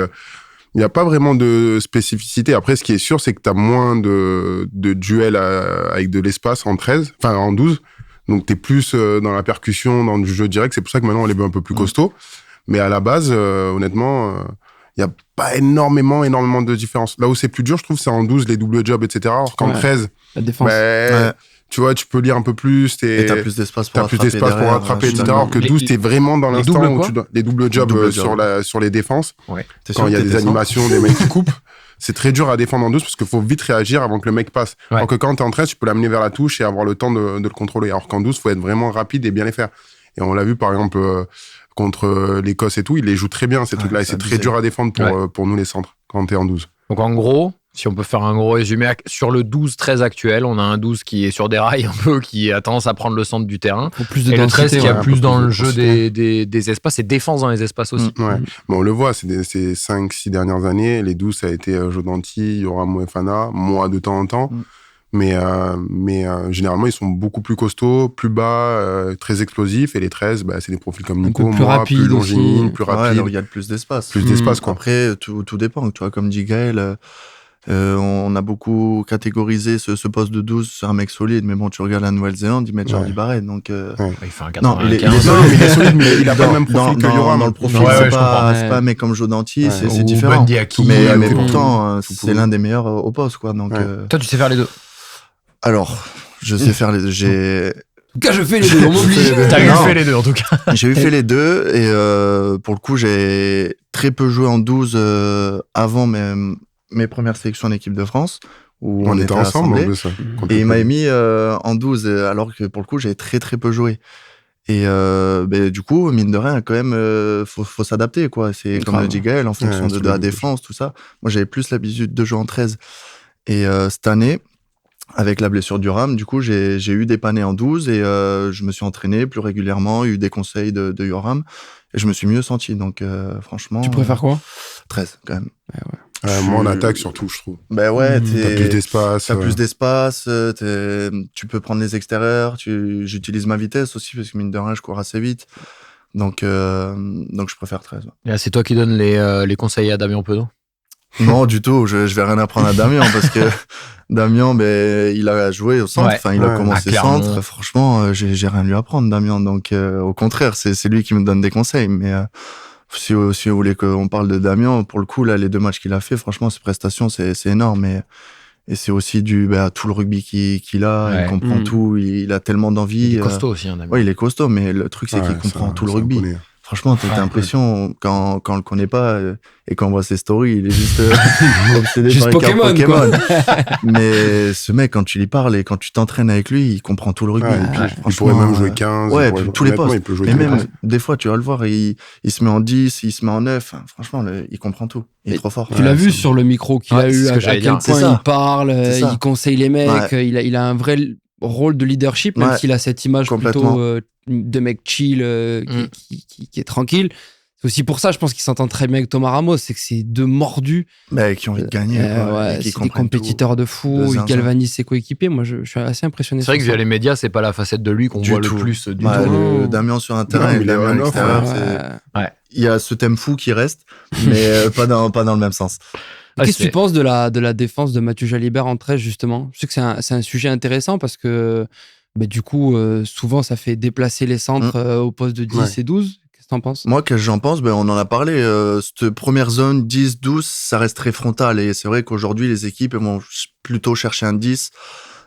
il n'y a pas vraiment de spécificité. Après, ce qui est sûr, c'est que tu as moins de duels avec de l'espace en 12. Donc, tu es plus dans la percussion, dans du jeu direct. C'est pour ça que maintenant, on les veut un peu plus costauds. Mais à la base, honnêtement, il n'y a pas énormément de différence. Là où c'est plus dur, je trouve, c'est en 12, les doubles jobs, etc. Alors qu'en 13, la défense. Tu vois, tu peux lire un peu plus. Et t'as plus d'espace pour rattraper, etc. Alors que 12, t'es vraiment dans l'instant où tu dois... Les doubles jobs sur les défenses. Ouais. Quand il y a des animations, des mecs qui coupent. C'est très dur à défendre en 12 parce qu'il faut vite réagir avant que le mec passe. Ouais. Alors que quand t'es en 13, tu peux l'amener vers la touche et avoir le temps de le contrôler. Alors qu'en 12, faut être vraiment rapide et bien les faire. Et on l'a vu, par exemple, contre l'Écosse et tout, il les joue très bien, ces trucs-là. Et c'est très dur à défendre pour nous, les centres, quand t'es en 12. Donc, en gros, si on peut faire un gros résumé, sur le 12-13 actuel, on a un 12 qui est sur des rails un peu, qui a tendance à prendre le centre du terrain. Plus de et le 13 qui a plus dans le jeu des espaces et défense dans les espaces aussi. Bon, on le voit, ces 5-6 dernières années, les 12, ça a été jeu d'anti, il y aura Moefana, moi de temps en temps. Mais généralement, ils sont beaucoup plus costauds, plus bas, très explosifs. Et les 13, c'est des profils comme Nico, plus rapide, plus longilignes, plus rapides. Ouais, il y a plus d'espace. Plus d'espace, quoi. Après, tout dépend. Tu vois, comme dit Gaël, on a beaucoup catégorisé ce poste de 12 sur un mec solide. Mais bon, tu regardes la Nouvelle-Zélande, ils mettent Jordi Barrett. Donc, Il fait un 95. Non, il est solide, mais il a pas le même profil que Yoram. Dans le profil, Ouais, c'est pas un mec comme Joe Danty, c'est Ou différent. Bundy Aki, Mais ou- pourtant, c'est l'un des meilleurs au poste, quoi. Donc, Toi, tu sais faire les deux. alors, je sais faire les. En tout cas, je fais les deux, on m'oblige. T'as eu Non. fait les deux, en tout cas. J'ai eu fait les deux et pour le coup, j'ai très peu joué en 12 avant mes premières sélections en équipe de France où On était ensemble, en assemblés. plus. Et il m'a mis en 12 alors que pour le coup, j'avais très très peu joué. Et du coup, mine de rien, quand même, faut s'adapter, quoi. C'est comme le dit Gaël, en fonction de la défense, tout ça. Moi, j'avais plus l'habitude de jouer en 13. Et cette année, avec la blessure du Yoram, du coup, j'ai eu des panés en 12 et je me suis entraîné plus régulièrement, eu des conseils de Yoram et je me suis mieux senti. Donc, franchement. Tu préfères quoi? 13, quand même. Moi, en attaque, surtout, je trouve. Ben ouais, T'as plus d'espace. T'as plus d'espace, tu peux prendre les extérieurs, j'utilise ma vitesse aussi parce que mine de rien, je cours assez vite. Donc je préfère 13. Et là, c'est toi qui donnes les conseils à Damien Penaud? Non, du tout, je vais rien apprendre à Damien parce que Damien, il a joué au centre, il a commencé centre. Franchement, j'ai rien à lui apprendre, Damien. Donc, au contraire, c'est lui qui me donne des conseils. Mais si vous voulez qu'on parle de Damien, pour le coup, là, les 2 matchs qu'il a fait, franchement, ses prestations, c'est énorme. Et c'est aussi tout le rugby qu'il a, il comprend tout, il a tellement d'envie. Il est costaud aussi, Damien. Ouais, il est costaud, mais le truc, c'est qu'il comprend tout le rugby. Franchement, t'as l'impression, quand on le connaît pas et qu'on voit ses stories, il est juste obsédé Juste par les cartes Pokémon. Mais ce mec, quand tu lui parles et quand tu t'entraînes avec lui, il comprend tout le rugby. Et puis, Il pourrait même jouer 15. Ouais, tous les postes. Il peut jouer mais tous les même, postes. des fois, tu vas le voir, il se met en 10, il se met en 9. Franchement, il comprend tout. Il est trop fort. Tu l'as vu sur le micro qu'il a eu, c'est ce à que j'allais quel dire. point il parle, il conseille les mecs, Ouais. il a un vrai rôle de leadership, même s'il a cette image Complètement. plutôt de mec chill, qui est tranquille. C'est aussi pour ça, je pense qu'il s'entend très bien avec Thomas Ramos, c'est que c'est 2 mordus. Qui ont envie de gagner. quoi, et qui c'est des comprennent compétiteurs de fou, ils galvanisent ses coéquipiers. Moi, je suis assez impressionné. C'est vrai que via les médias, c'est pas la facette de lui qu'on voit le plus du tout. Le Damien sur un terrain et le Damien à l'extérieur, il y a ce thème fou qui reste, mais pas dans le même sens. Qu'est-ce que tu penses de la défense de Mathieu Jalibert en 13, justement? Je sais que c'est un sujet intéressant parce que du coup, souvent, ça fait déplacer les centres au poste de 10 et 12. Qu'est-ce que t'en penses? Moi, qu'est-ce que j'en pense? On en a parlé. Cette première zone 10-12, ça reste très frontal. Et c'est vrai qu'aujourd'hui, les équipes vont plutôt chercher un 10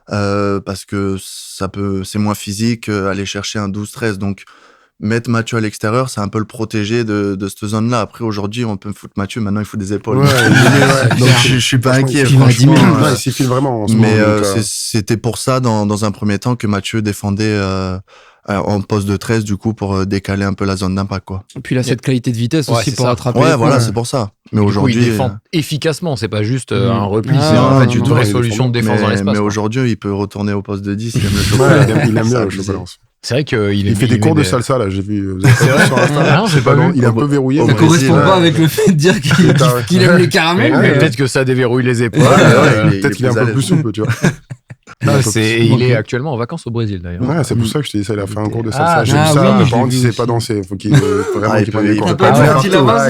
parce que c'est moins physique aller chercher un 12-13. Donc, mettre Mathieu à l'extérieur, c'est un peu le protéger de cette zone-là. Après, aujourd'hui, on peut foutre Mathieu, maintenant il fout des épaules. Donc je suis pas inquiet. Il s'effile vraiment en ce moment. Mais c'était pour ça, dans un premier temps, que Mathieu défendait en poste de 13, du coup, pour décaler un peu la zone d'impact, quoi. Et puis il a cette qualité de vitesse aussi pour rattraper. Ouais, voilà, c'est pour ça. Mais aujourd'hui, il défend efficacement, c'est pas juste un repli, c'est en fait une vraie solution de défense dans l'espace. Mais aujourd'hui, il peut retourner au poste de 10, il aime le chocolat. Il aime bien le chocolat. C'est vrai qu'il fait des cours de salsa, là, j'ai vu. C'est vrai sur Insta. Non, j'ai pas vu. Il est un peu verrouillé. Ça correspond pas avec le fait de dire qu'il aime les caramels. Peut-être que ça déverrouille les épaules. Peut-être qu'il est un peu plus souple, tu vois. Il est actuellement en vacances au Brésil, d'ailleurs. Ouais, c'est pour ça que je t'ai dit ça. Il a fait un cours de salsa. Ah, J'ai vu oui, ça. Par j'ai contre, vu il sait aussi. pas danser. Faut qu'il vraiment qu'il prenne des cours.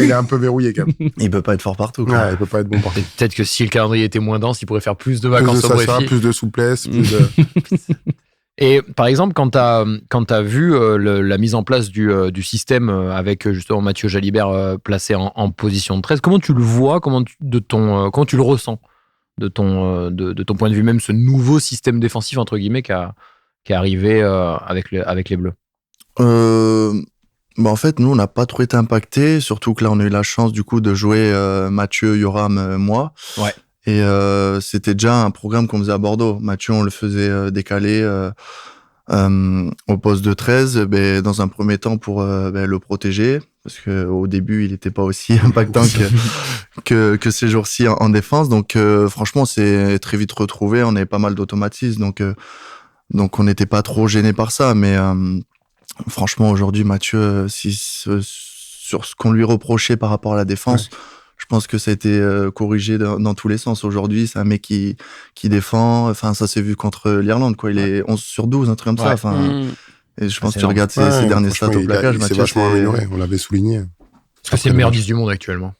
Il est un peu verrouillé, quand même. Il peut pas être fort partout. Ouais, il peut pas être bon partout. Peut-être que si le calendrier était moins dense, il pourrait faire plus de Plus vacances de au salsa, Brésil. plus de souplesse, plus de. Et par exemple, quand t'as vu la mise en place du système avec justement Mathieu Jalibert placé en position de 13, comment tu le vois, comment tu le ressens de ton point de vue, même ce nouveau système défensif entre guillemets qui est arrivé avec les Bleus? En fait, nous, on n'a pas trop été impactés, surtout que là, on a eu la chance du coup de jouer Mathieu, Yoram, moi. Ouais. Et c'était déjà un programme qu'on faisait à Bordeaux. Mathieu, on le faisait décaler au poste de 13, dans un premier temps pour le protéger, parce que au début, il n'était pas aussi impactant que ces jours-ci en défense. Donc, franchement, on s'est très vite retrouvé. On avait pas mal d'automatismes, donc on n'était pas trop gêné par ça. Mais franchement, aujourd'hui, Mathieu, sur ce qu'on lui reprochait par rapport à la défense, je je pense que ça a été corrigé dans tous les sens. Aujourd'hui, c'est un mec qui défend. Enfin, ça s'est vu contre l'Irlande, quoi. Il est 11 sur 12, un truc comme ça. Enfin, et je pense que tu regardes ses derniers stats au plaquage. C'est vachement amélioré, on l'avait souligné. Est-ce que c'est le meilleur 10 du monde actuellement?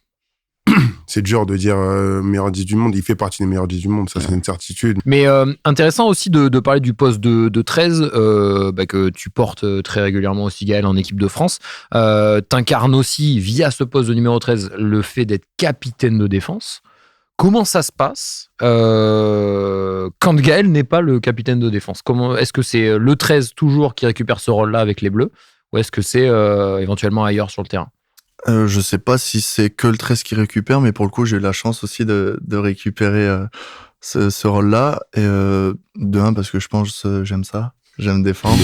C'est dur de dire meilleur 10 du monde. Il fait partie des meilleurs 10 du monde, ça c'est une certitude. Mais intéressant aussi de parler du poste de 13 que tu portes très régulièrement aussi, Gaël, en équipe de France. T'incarnes aussi, via ce poste de numéro 13, le fait d'être capitaine de défense. Comment ça se passe quand Gaël n'est pas le capitaine de défense? Est-ce que c'est le 13 toujours qui récupère ce rôle-là avec les Bleus, ou est-ce que c'est éventuellement ailleurs sur le terrain? Je sais pas si c'est que le 13 qui récupère, mais pour le coup, j'ai eu la chance aussi de récupérer ce rôle-là. Et de un, parce que je pense j'aime ça, j'aime défendre.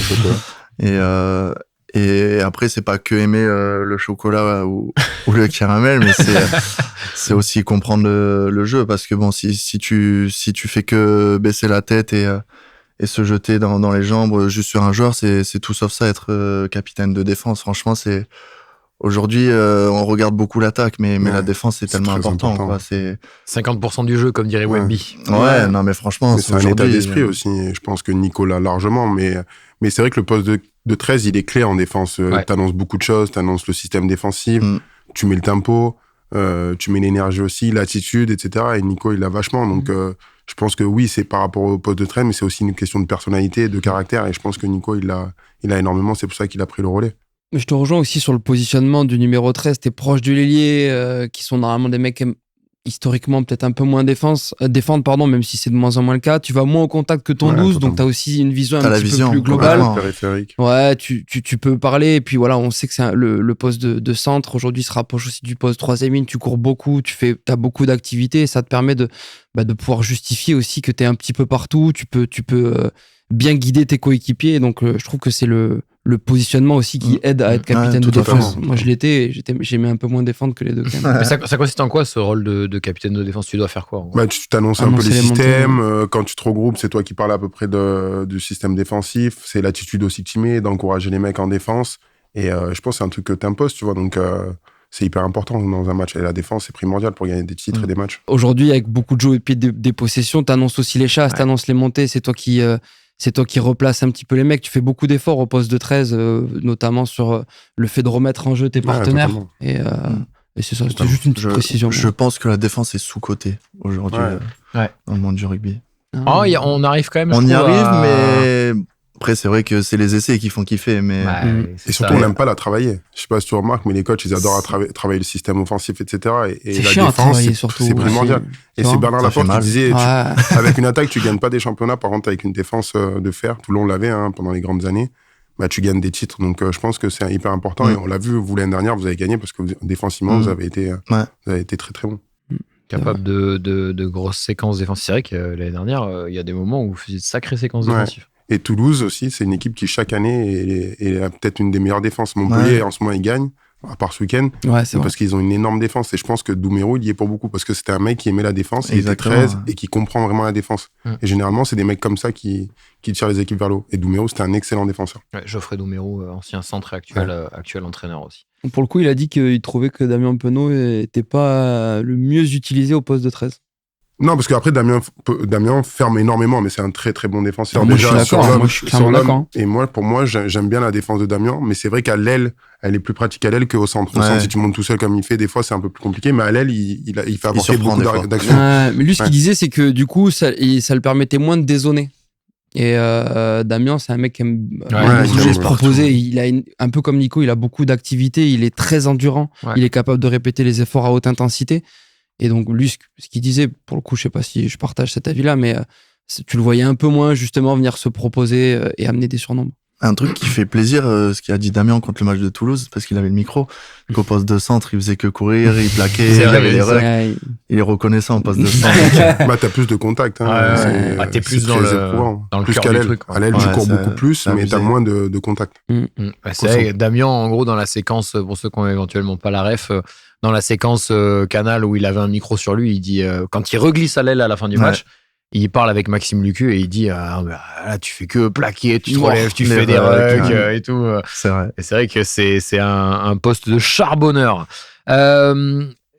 Et après, c'est pas que aimer le chocolat ou le caramel, mais c'est aussi comprendre le jeu, parce que bon, si tu fais que baisser la tête et se jeter dans les jambes juste sur un joueur, c'est tout sauf ça, être capitaine de défense. Franchement, c'est aujourd'hui, on regarde beaucoup l'attaque, mais la défense, c'est tellement important. Quoi. C'est 50% du jeu, comme dirait Wemby. Ouais, non, mais franchement, c'est un état d'esprit aussi. Je pense que Nico l'a largement, mais c'est vrai que le poste de 13, il est clé en défense. T'annonces beaucoup de choses, t'annonces le système défensif, tu mets le tempo, tu mets l'énergie aussi, l'attitude, etc. Et Nico, il l'a vachement. Donc, je pense que oui, c'est par rapport au poste de 13, mais c'est aussi une question de personnalité, de caractère. Et je pense que Nico, il a énormément. C'est pour ça qu'il a pris le relais. Je te rejoins aussi sur le positionnement du numéro 13. T'es proche du l'ailier, qui sont normalement des mecs historiquement peut-être un peu moins défendre, même si c'est de moins en moins le cas. Tu vas moins au contact que ton 12, donc t'as aussi une vision un petit peu plus globale. Périphérique. Ouais, tu peux parler. Et puis voilà, on sait que c'est le poste de centre aujourd'hui se rapproche aussi du poste 3e ligne. Tu cours beaucoup, t'as beaucoup d'activités et ça te permet de pouvoir justifier aussi que t'es un petit peu partout. Tu peux bien guider tes coéquipiers. Donc je trouve que c'est le positionnement aussi qui aide à être capitaine de défense. Moi, je l'étais, j'aimais un peu moins défendre que les deux. Mais ça consiste en quoi, ce rôle de capitaine de défense? Tu dois faire quoi? Tu t'annonces un peu les systèmes. Quand tu te regroupes, c'est toi qui parles à peu près du système défensif. C'est l'attitude aussi que tu mets, d'encourager les mecs en défense. Et je pense que c'est un truc que t'imposes, tu vois. Donc, c'est hyper important dans un match. Et la défense, c'est primordial pour gagner des titres et des matchs. Aujourd'hui, avec beaucoup de jeux et puis des possessions, t'annonces aussi les chasses, t'annonces les montées. C'est toi qui replace un petit peu les mecs. Tu fais beaucoup d'efforts au poste de 13, notamment sur le fait de remettre en jeu tes partenaires. Et c'est ça, c'était juste une petite précision. Je pense que la défense est sous-cotée aujourd'hui dans le monde du rugby. On arrive quand même. On y arrive, mais après, c'est vrai que c'est les essais qui font kiffer. Mais... Et surtout, on n'aime pas la travailler. Je sais pas si tu remarques, mais les coachs, ils adorent travailler le système offensif, etc. Et c'est la chiant défense, c'est primordial. Et c'est Bernard Laporte qui disait, avec une attaque, tu gagnes pas des championnats. Par contre, avec une défense de fer, Toulon l'avait pendant les grandes années, tu gagnes des titres. Donc, je pense que c'est hyper important. Et on l'a vu, vous, l'année dernière, vous avez gagné parce que défensivement, vous avez été très, très bon. Capable de grosses séquences défensives. C'est vrai que l'année dernière, il y a des moments où vous faisiez de sacrées séquences défensives. Et Toulouse aussi, c'est une équipe qui, chaque année, est peut-être une des meilleures défenses. Montpellier, en ce moment, ils gagnent, à part ce week-end, parce qu'ils ont une énorme défense. Et je pense que Doumerou, il y est pour beaucoup, parce que c'était un mec qui aimait la défense, il était 13, et qui comprend vraiment la défense. Et généralement, c'est des mecs comme ça qui tirent les équipes vers l'eau. Et Doumerou, c'était un excellent défenseur. Geoffrey Doumerou, ancien centre et actuel entraîneur aussi. Pour le coup, il a dit qu'il trouvait que Damien Penaud n'était pas le mieux utilisé au poste de 13. Non, parce qu'après, Damien ferme énormément, mais c'est un très très bon défenseur. Moi, je suis clairement d'accord. Et pour moi, j'aime bien la défense de Damien, mais c'est vrai qu'à l'aile, elle est plus pratique à l'aile qu'au centre. Au centre, si tu montes tout seul comme il fait, des fois, c'est un peu plus compliqué, mais à l'aile, il fait apporter beaucoup d'actions. Mais lui, ce qu'il disait, c'est que du coup, ça le permettait moins de dézoner. Et Damien, c'est un mec qui aime bouger, se proposer. Il a un peu comme Nico, il a beaucoup d'activités, il est très endurant, il est capable de répéter les efforts à haute intensité. Et donc, lui, ce qu'il disait, pour le coup, je sais pas si je partage cet avis-là, mais tu le voyais un peu moins, justement, venir se proposer et amener des surnombres. Un truc qui fait plaisir, ce qu'a dit Damien contre le match de Toulouse, parce qu'il avait le micro, qu'au poste de centre, il faisait que courir, il plaquait, il avait les rucks. Il est reconnaissant au poste de centre. T'as plus de contact. T'es plus dans le plus qu'à l'aile. À l'aile, tu cours beaucoup plus, mais t'as moins de contact. C'est vrai, Damien, en gros, dans la séquence, pour ceux qui n'ont éventuellement pas la ref, dans la séquence Canal où il avait un micro sur lui, il dit, quand il reglisse à l'aile à la fin du match, il parle avec Maxime Lucu et il dit là, tu fais que plaquer, tu te relèves, tu fais des rucks et tout. C'est vrai. Et c'est vrai que c'est un poste de charbonneur.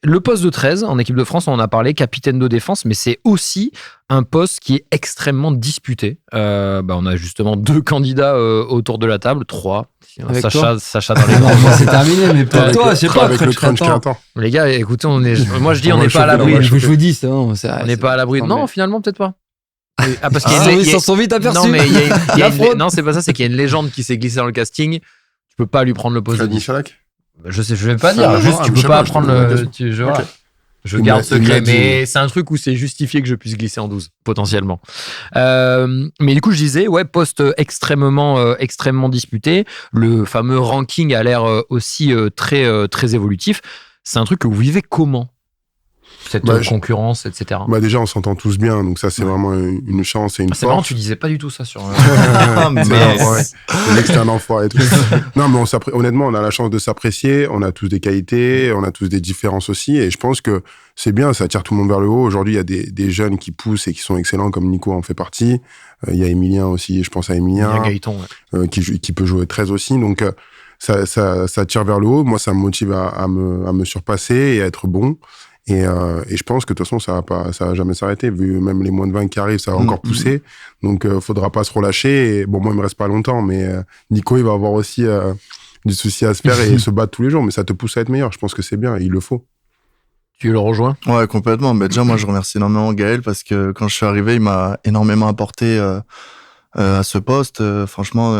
Le poste de 13 en équipe de France, on en a parlé, capitaine de défense, mais c'est aussi un poste qui est extrêmement disputé. On a justement 2 candidats autour de la table, 3. Avec Sacha dans les Non, moi, c'est terminé, mais pour toi, je sais pas, avec le crunch qui attend. Les gars, écoutez, moi je dis, on va n'est pas à chauffer, l'abri. Je vous dis, On n'est pas à l'abri. Non, finalement, peut-être pas. Parce qu'il y a ils s'en sont vite aperçus. Non, mais non, c'est pas ça, c'est qu'il y a une légende qui s'est glissée dans le casting. Tu peux pas lui prendre le poste de 10. Michalak. Je vais pas dire, juste tu peux pas prendre le. Je garde secret, mais c'est un truc où c'est justifié que je puisse glisser en 12, potentiellement. Mais du coup, je disais, poste extrêmement disputé. Le fameux ranking a l'air aussi très évolutif. C'est un truc que vous vivez comment ? Cette concurrence, etc. Déjà, on s'entend tous bien, donc ça, c'est vraiment une chance et une force. C'est marrant, tu disais pas du tout ça sur... Le mec, c'est un enfoiré et tout. Non, mais honnêtement, on a la chance de s'apprécier, on a tous des qualités, on a tous des différences aussi, et je pense que c'est bien, ça attire tout le monde vers le haut. Aujourd'hui, il y a des jeunes qui poussent et qui sont excellents, comme Nico en fait partie. Il y a Emilien aussi, je pense à Emilien. Il y a Gaëtan, qui peut jouer 13 aussi, donc ça tire vers le haut. Moi, ça me motive à me surpasser et à être bon. Et je pense que de toute façon, ça va jamais s'arrêter. Vu même les moins de 20 qui arrivent, ça va encore pousser. Donc, faudra pas se relâcher. Et, moi, il me reste pas longtemps, mais Nico, il va avoir aussi du souci à se faire et se battre tous les jours. Mais ça te pousse à être meilleur. Je pense que c'est bien. Il le faut. Tu le rejoins ? Ouais, complètement. Déjà, moi, je remercie énormément Gaël parce que quand je suis arrivé, il m'a énormément apporté à ce poste. Franchement,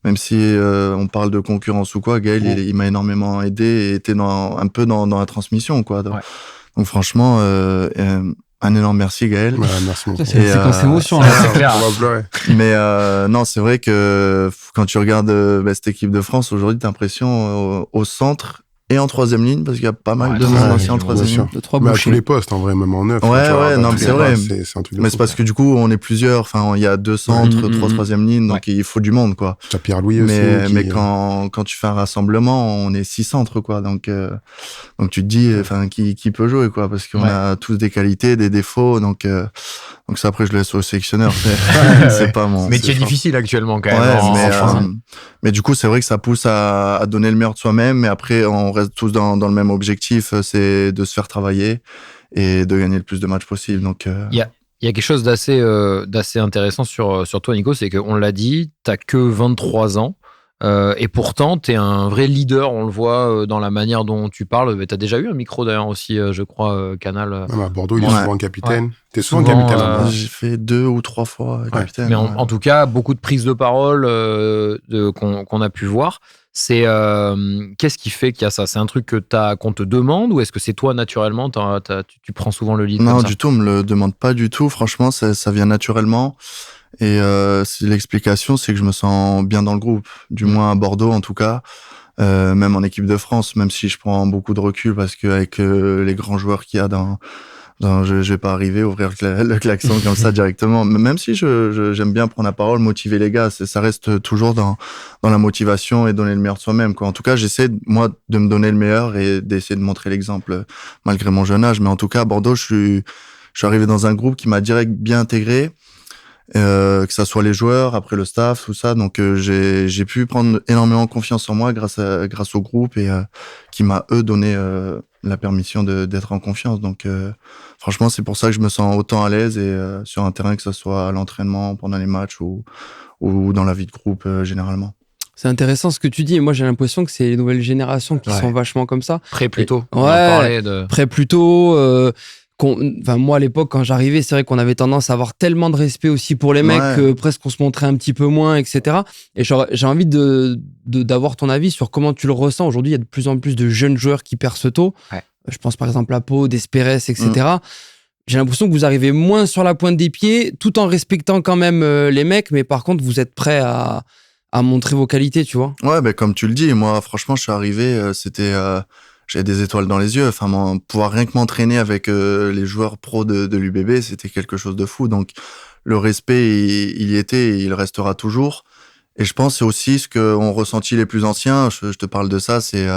même si on parle de concurrence ou quoi, Gaël, il m'a énormément aidé et était un peu dans la transmission, quoi. Donc franchement, un énorme merci, Gaël. Ouais, merci. C'est une séquence émotion, là. C'est clair. On va pleurer. Mais non, c'est vrai que quand tu regardes cette équipe de France, aujourd'hui, t'as l'impression au centre et en troisième ligne, parce qu'il y a pas mal de monde aussi en troisième ligne. De 3 Mais à bouchées. tous les postes, en vrai, même en 9. Non, mais c'est vrai. C'est un truc de Mais fou. c'est parce que du coup, on est plusieurs. Enfin, il y a 2 centres, 3 troisième lignes, donc il faut du monde, quoi. T'as Pierre-Louis aussi. Mais quand tu fais un rassemblement, on est 6 centres, quoi. Donc tu te dis, qui peut jouer, quoi, parce qu'on a tous des qualités, des défauts. Donc ça, après, je laisse au sélectionneur. C'est pas mon. Métier difficile actuellement, quand même. Mais du coup, c'est vrai que ça pousse à donner le meilleur de soi-même. Mais après, on reste tous dans le même objectif, c'est de se faire travailler et de gagner le plus de matchs possible. Donc, il y a quelque chose d'assez intéressant sur toi, Nico, c'est qu'on l'a dit, t'as que 23 ans. Et pourtant, t'es un vrai leader, on le voit dans la manière dont tu parles. T'as déjà eu un micro d'ailleurs aussi, je crois, Canal. À Bordeaux, il est souvent capitaine. Ouais. T'es souvent capitaine. J'ai fait 2 ou 3 fois capitaine. Mais en tout cas, beaucoup de prises de parole qu'on a pu voir. C'est qu'est-ce qui fait qu'il y a ça ? C'est un truc qu'on te demande ou est-ce que c'est toi naturellement tu prends souvent le lead? Non, du tout, on me le demande pas du tout. Franchement, ça vient naturellement. Et l'explication, c'est que je me sens bien dans le groupe, du moins à Bordeaux en tout cas, même en équipe de France, même si je prends beaucoup de recul parce qu'avec les grands joueurs qu'il y a je vais pas arriver à ouvrir le klaxon comme ça directement. Même si j'aime bien prendre la parole, motiver les gars, ça reste toujours dans la motivation et donner le meilleur de soi-même, quoi. En tout cas, j'essaie moi de me donner le meilleur et d'essayer de montrer l'exemple malgré mon jeune âge. Mais en tout cas, à Bordeaux, je suis arrivé dans un groupe qui m'a direct bien intégré. Que ça soit les joueurs, après le staff, tout ça. Donc j'ai pu prendre énormément confiance en moi grâce au groupe et qui m'a donné la permission d'être en confiance. Donc franchement, c'est pour ça que je me sens autant à l'aise et sur un terrain, que ce soit à l'entraînement, pendant les matchs ou dans la vie de groupe généralement. C'est intéressant ce que tu dis. Et moi, j'ai l'impression que c'est les nouvelles générations qui sont vachement comme ça. Prêt plus tôt. Prêt plus tôt. Moi, à l'époque, quand j'arrivais, c'est vrai qu'on avait tendance à avoir tellement de respect aussi pour les mecs que presque on se montrait un petit peu moins, etc. Et j'ai envie d'avoir ton avis sur comment tu le ressens. Aujourd'hui, il y a de plus en plus de jeunes joueurs qui percent tôt. Ouais. Je pense par exemple à Pau, Desperes, etc. J'ai l'impression que vous arrivez moins sur la pointe des pieds, tout en respectant quand même les mecs, mais par contre, vous êtes prêts à montrer vos qualités, tu vois. Ouais, comme tu le dis, moi, franchement, je suis arrivé, j'avais des étoiles dans les yeux. Enfin, pouvoir rien que m'entraîner avec les joueurs pros de l'UBB, c'était quelque chose de fou. Donc, le respect, il y était et il restera toujours. Et je pense que c'est aussi ce qu'ont ressenti les plus anciens. Je te parle de ça, c'est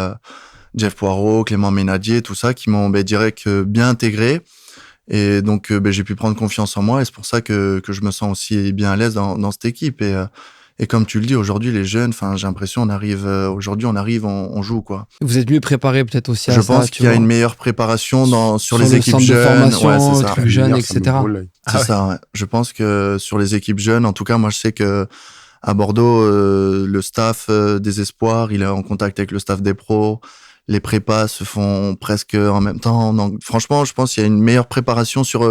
Jeff Poirot, Clément Ménadier, tout ça, qui m'ont direct bien intégré. Et donc, j'ai pu prendre confiance en moi. Et c'est pour ça que je me sens aussi bien à l'aise dans cette équipe. Et comme tu le dis, aujourd'hui, les jeunes, j'ai l'impression, on joue, quoi. Vous êtes mieux préparés peut-être aussi à ça. Je pense qu'il y a une meilleure préparation sur les équipes jeunes. C'est ça. Trucs jeunes, etc. C'est ça, ouais. Je pense que sur les équipes jeunes, en tout cas, moi, je sais que à Bordeaux, le staff des espoirs, il est en contact avec le staff des pros. Les prépas se font presque en même temps. Donc, franchement, je pense qu'il y a une meilleure préparation sur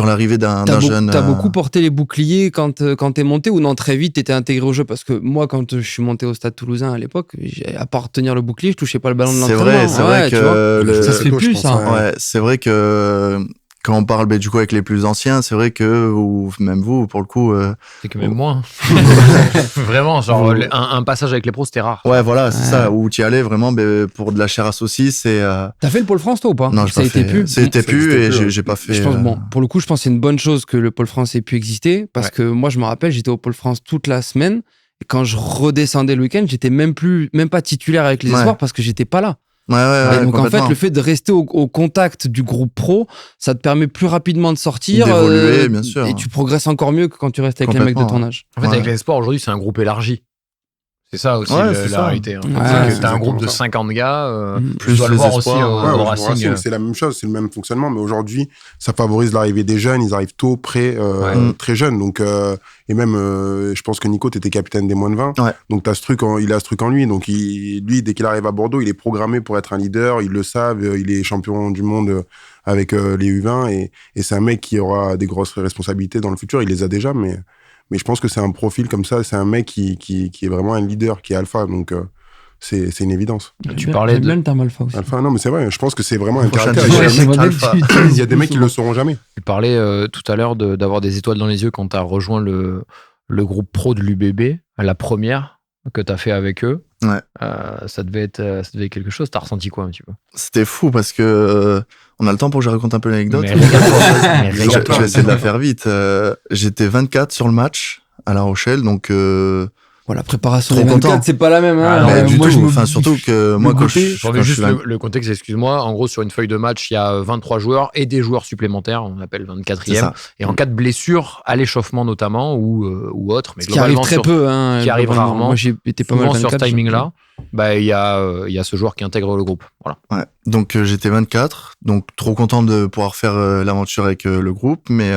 l'arrivée d'un jeune. T'as beaucoup porté les boucliers quand t'es monté ou non, très vite t'étais intégré au jeu? Parce que moi, quand je suis monté au Stade Toulousain à l'époque, à part tenir le bouclier, je touchais pas le ballon de l'entraînement. C'est vrai que ça se fait plus, ça. Ouais, c'est vrai que quand on parle du coup avec les plus anciens, c'est vrai que, ou même vous, pour le coup... c'est que même moi. Vraiment, genre un passage avec les pros, c'était rare. Ouais, voilà, c'est ça, où tu y allais vraiment pour de la chair à saucisse. T'as fait le Pôle France, toi, ou pas? Non, ça été plus. Ça a été plus et j'ai pas fait... Je pense, pour le coup, je pense que c'est une bonne chose que le Pôle France ait pu exister, parce que moi, je me rappelle, j'étais au Pôle France toute la semaine, et quand je redescendais le week-end, j'étais même pas titulaire avec les espoirs parce que j'étais pas là. Ouais, donc en fait, le fait de rester au contact du groupe pro, ça te permet plus rapidement de sortir, d'évoluer, bien sûr. Et tu progresses encore mieux que quand tu restes avec les mecs de ton âge. En fait, avec les espoirs aujourd'hui, c'est un groupe élargi. C'est ça aussi la réalité. T'as un groupe de 50 gars, plus tu dois le voir aussi au Racing. C'est la même chose, c'est le même fonctionnement, mais aujourd'hui, ça favorise l'arrivée des jeunes, ils arrivent tôt, très jeunes. Donc, et même, je pense que Nico, t'étais capitaine des moins de 20. Ouais. Donc, il a ce truc en lui. Donc, lui, dès qu'il arrive à Bordeaux, il est programmé pour être un leader, ils le savent, il est champion du monde avec les U20 et c'est un mec qui aura des grosses responsabilités dans le futur. Il les a déjà, mais je pense que c'est un profil comme ça, c'est un mec qui est vraiment un leader, qui est alpha, donc c'est une évidence. Tu parlais de... le terme alpha aussi. Alpha, non, mais c'est vrai, je pense que c'est vraiment un caractère. Il y a des mecs qui le sauront jamais. Tu parlais tout à l'heure d'avoir des étoiles dans les yeux quand tu as rejoint le groupe pro de l'UBB, la première que tu as fait avec eux. Ouais. Ça devait être quelque chose. T'as ressenti quoi un petit peu? C'était fou parce que on a le temps pour que je raconte un peu l'anecdote. Je vais essayer de la faire vite. J'étais 24 sur le match à La Rochelle, donc la préparation des 24, c'est pas la même. Du tout. Surtout que moi, quand je remets juste le contexte, excuse-moi. En gros, sur une feuille de match, il y a 23 joueurs et des joueurs supplémentaires, on appelle 24e. Et en cas de blessure, à l'échauffement notamment, ou autre, mais qui arrive très peu, qui arrive rarement. Moi, j'ai été pas mal sur ce timing-là. Il y a ce joueur qui intègre le groupe. Voilà. Ouais. Donc, j'étais 24. Donc, trop content de pouvoir faire l'aventure avec le groupe, mais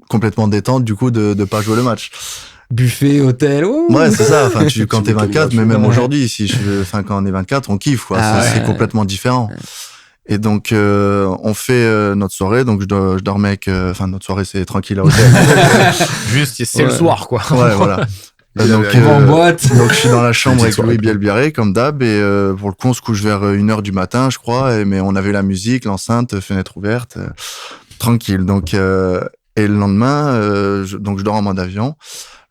complètement détente, du coup, de pas jouer le match. Buffet, hôtel, ouais, c'est ça. Quand t'es 24, mais même aujourd'hui, quand on est 24, on kiffe, quoi. C'est complètement différent. Et donc, on fait notre soirée. Donc, je dormais avec, notre soirée, c'est tranquille à l'hôtel. Juste, c'est le soir, quoi. Ouais, voilà. Donc, on va en boîte. Donc, je suis dans la chambre avec Louis Bielbiaré, comme d'hab. Et pour le coup, on se couche vers 1h du matin, je crois. Mais on avait la musique, l'enceinte, fenêtre ouverte, tranquille. Donc, et le lendemain, je dors en mode avion.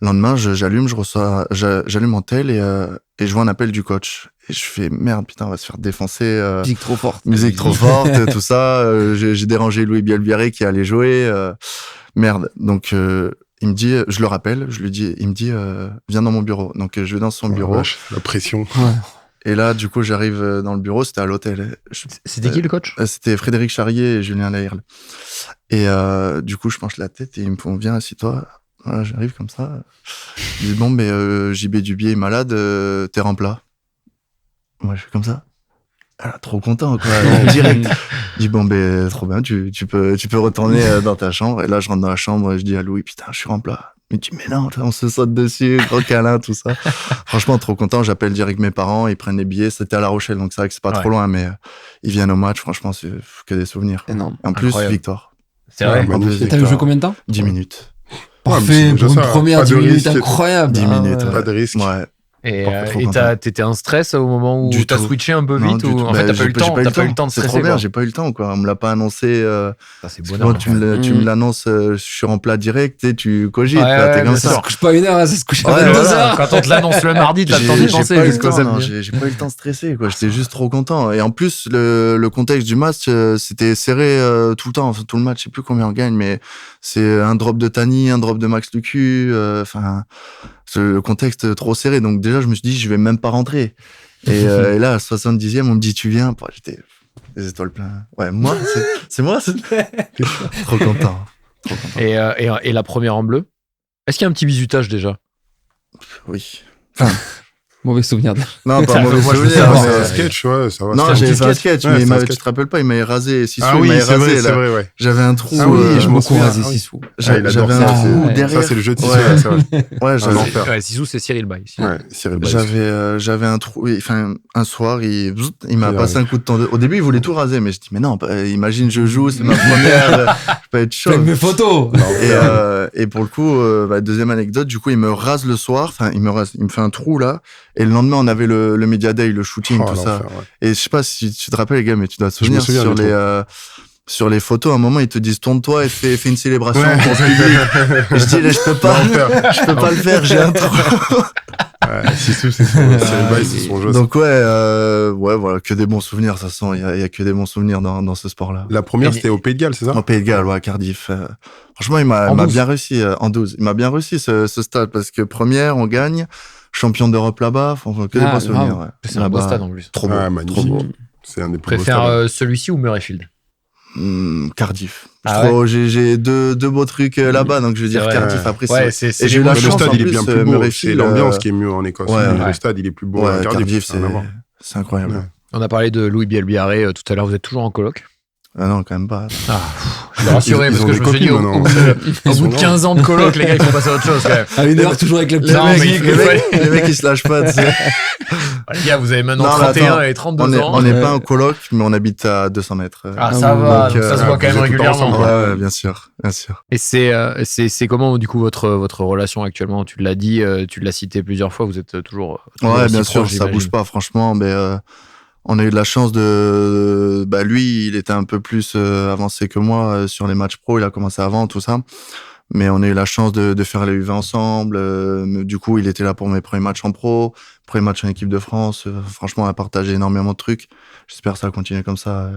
Le lendemain, j'allume mon tel et je vois un appel du coach. Et je fais merde, putain, on va se faire défoncer. Musique trop forte, tout ça. J'ai dérangé Louis Bielbiaré qui allait jouer. Merde. Donc, il me dit, je le rappelle, il me dit, viens dans mon bureau. Donc, je vais dans son bureau. Vache, la pression. Ouais. Et là, du coup, j'arrive dans le bureau, c'était à l'hôtel. C'était qui le coach? C'était Frédéric Charrier et Julien Lairle. Et du coup, je penche la tête et ils me font, viens, assis-toi. Voilà, j'arrive comme ça. Je dis, bon, mais JB Dubié est malade, t'es remplat. Moi, je fais comme ça. Alors, trop content, quoi. Direct. Je dis, bon, trop bien, tu peux retourner dans ta chambre. Et là, je rentre dans la chambre et je dis à Louis, putain, je suis remplat. Il me dit, mais non, on se saute dessus, gros câlin, tout ça. Franchement, trop content. J'appelle direct mes parents, ils prennent les billets. C'était à La Rochelle, donc c'est vrai que c'est pas trop loin, mais ils viennent au match. Franchement, c'est que des souvenirs. Énorme. En plus, victoire. C'est vrai. T'as joué combien de temps? 10 minutes. Parfait, pour une première 10 minutes incroyable. 10 minutes, pas de risque. Ouais. Et t'étais en stress au moment où t'as switché un peu vite ou en fait t'as pas eu le temps, de stresser. C'est trop bien, j'ai pas eu le temps, quoi. On me l'a pas annoncé. Ça, c'est bonheur. Tu me l'annonces, je suis en plat direct, tu cogites, t'es comme ça. Ça se couche pas 1h, ça se couche à 22h. Quand on te l'annonce le mardi, t'as le temps d'y penser jusqu'au samedi. J'ai pas eu le temps de stresser, quoi. J'étais juste trop content. Et en plus, le contexte du match, c'était serré tout le temps, tout le match. Je sais plus combien on gagne, mais c'est un drop de Tani, un drop de Max Lucu, le contexte trop serré. Donc déjà, je me suis dit, je vais même pas rentrer. Et là, à 70e, on me dit, tu viens. J'étais les étoiles pleines. Ouais, moi, c'est moi. Trop content. Et la première en bleu. Est-ce qu'il y a un petit bisutage déjà? Oui. Enfin, Mauvais souvenir. non, pas mauvais Moi, je souvenir. sais, mais- c'est un sketch, ouais, ça va. Non, c'est un j'ai petit fait un sketch, Ouais, mais c'est un tu sketch. te rappelles pas, il m'avait rasé. Sissou, Ah il oui, m'avait c'est rasé. vrai, là. c'est vrai, ouais. J'avais un trou. Ah oui, je m'en Beaucoup souviens. rasé Ah oui. Sissou. Ah, il adore J'avais ça. un trou Ouais. derrière. Ça, c'est le jeu de Sissou, Ouais. c'est vrai. Ouais, Un j'avais, enfer. Ouais, Sissou, c'est Cyril Bay. Ouais, Cyril Bay. j'avais un trou. Enfin, un soir, il m'a Il passé arrive. un coup de temps. Au début, il voulait tout raser, mais je dis, mais non, imagine, je joue, c'est ma première. Je peux être chaud. Fais mes photos. Et pour le coup, deuxième anecdote, du coup, il me rase le soir. Enfin, il me fait un trou là. Et le lendemain, on avait le Media Day, le shooting, Oh, tout ça. l'enfer, ouais. Et je sais pas si tu te rappelles, les gars, mais tu dois te Je me souvenir souviens sur les photos, à un moment, ils te disent tourne-toi et fais une célébration Ouais. pour ce public. Et je dis, là, je peux pas le faire, j'ai un trou. Ouais, Sissou, c'est Cyril Bay, c'est son jeu. Donc ouais, voilà, que des bons souvenirs, ça sent. Il y a que des bons souvenirs dans ce sport-là. La première, c'était au Pays de Galles, c'est ça? En Pays de Galles, ouais, à Cardiff. Franchement, il En m'a 12. bien réussi en 12. Il m'a bien réussi ce stade parce que première, on gagne, champion d'Europe là-bas. Enfin, que des Ah, bons souvenirs. bravo. Ouais. C'est un beau Là-bas, stade en plus. Trop beau, Ouais, trop magnifique. beau. C'est un des plus beaux Préfère stades. celui-ci ou Murrayfield? Cardiff. Ah J'ai deux beaux trucs là-bas, donc je veux C'est dire vrai. Cardiff. Après, Ouais, c'est c'est et j'ai eu les la Mais le chance stade, en il est plus, bien plus beau. C'est Murrayfield, l'ambiance qui est mieux en Écosse. ouais, Mais ouais. le stade, il est plus beau Ouais, à Cardiff. Cardiff, c'est incroyable. Ouais. On a parlé de Louis Bielbiarré tout à l'heure. Vous êtes toujours en coloc? Ah non, quand même pas. Je suis rassuré Ils parce ont que des je me suis dit, copines au maintenant. bout de 15 ans de coloc, les gars, il faut passer à autre chose quand même. À une heure, toujours avec les petits. Non, mais Les mecs, ils se lâchent pas, tu sais. Les gars, vous avez maintenant Non, mais 31 attends, et 32 ans. On n'est pas en coloc, mais on habite à 200 mètres. Ah, ça va, donc ça se voit quand même vous êtes tout le temps régulièrement. ensemble, quoi. Ouais, bien sûr, bien sûr. Et c'est comment, du coup, votre relation actuellement? Tu l'as dit, tu l'as cité plusieurs fois, vous êtes toujours Ouais, aussi bien sûr, proches, ça j'imagine. bouge pas, franchement. Mais on a eu de la chance de. Lui, il était un peu plus avancé que moi sur les matchs pro. Il a commencé avant, tout ça. Mais on a eu la chance de faire les U20 ensemble. Du coup, il était là pour mes premiers matchs en pro, premiers matchs en équipe de France. Franchement, on a partagé énormément de trucs. J'espère que ça va continuer comme ça.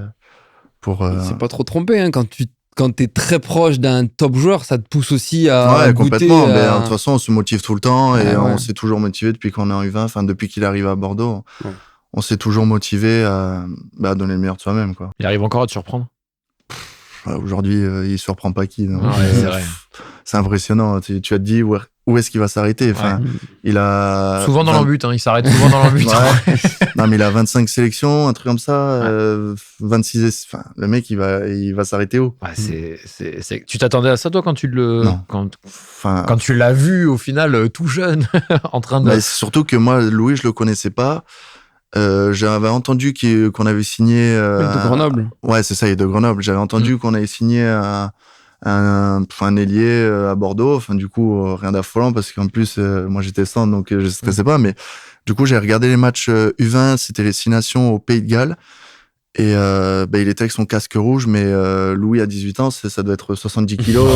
C'est pas trop trompé, hein, quand t'es très proche d'un top joueur, ça te pousse aussi à Ouais, goûter. complètement. Mais de toute façon, on se motive tout le temps et Ouais. on s'est toujours motivé depuis qu'on est en U20. Enfin, depuis qu'il arrive à Bordeaux, Ouais. on s'est toujours motivé à donner le meilleur de soi-même, quoi. Il arrive encore à te surprendre? Aujourd'hui, il surprend pas qui. Donc, Ouais, c'est vrai. c'est impressionnant. Tu vas te dire où est-ce qu'il va s'arrêter. Enfin, il a Souvent dans l'embut, il s'arrête souvent dans l'embut. Ouais. Non, mais il a 25 sélections, un truc comme ça. 26. Enfin, le mec, il va s'arrêter où? Ouais, Tu t'attendais à ça, toi, quand tu Non. quand tu l'as vu, au final, tout jeune, en train de... Bah, c'est surtout que moi, Louis, je le connaissais pas. J'avais entendu qu'on avait signé. De Grenoble. Ouais, c'est ça, il est de Grenoble. J'avais entendu qu'on avait signé un ailier à Bordeaux. Enfin, du coup, rien d'affolant parce qu'en plus, moi, j'étais centre, donc je stressais pas. Mais du coup, j'ai regardé les matchs U20. C'était les 6 nations au Pays de Galles. Et il était avec son casque rouge, mais Louis, à 18 ans, ça doit être 70 kilos,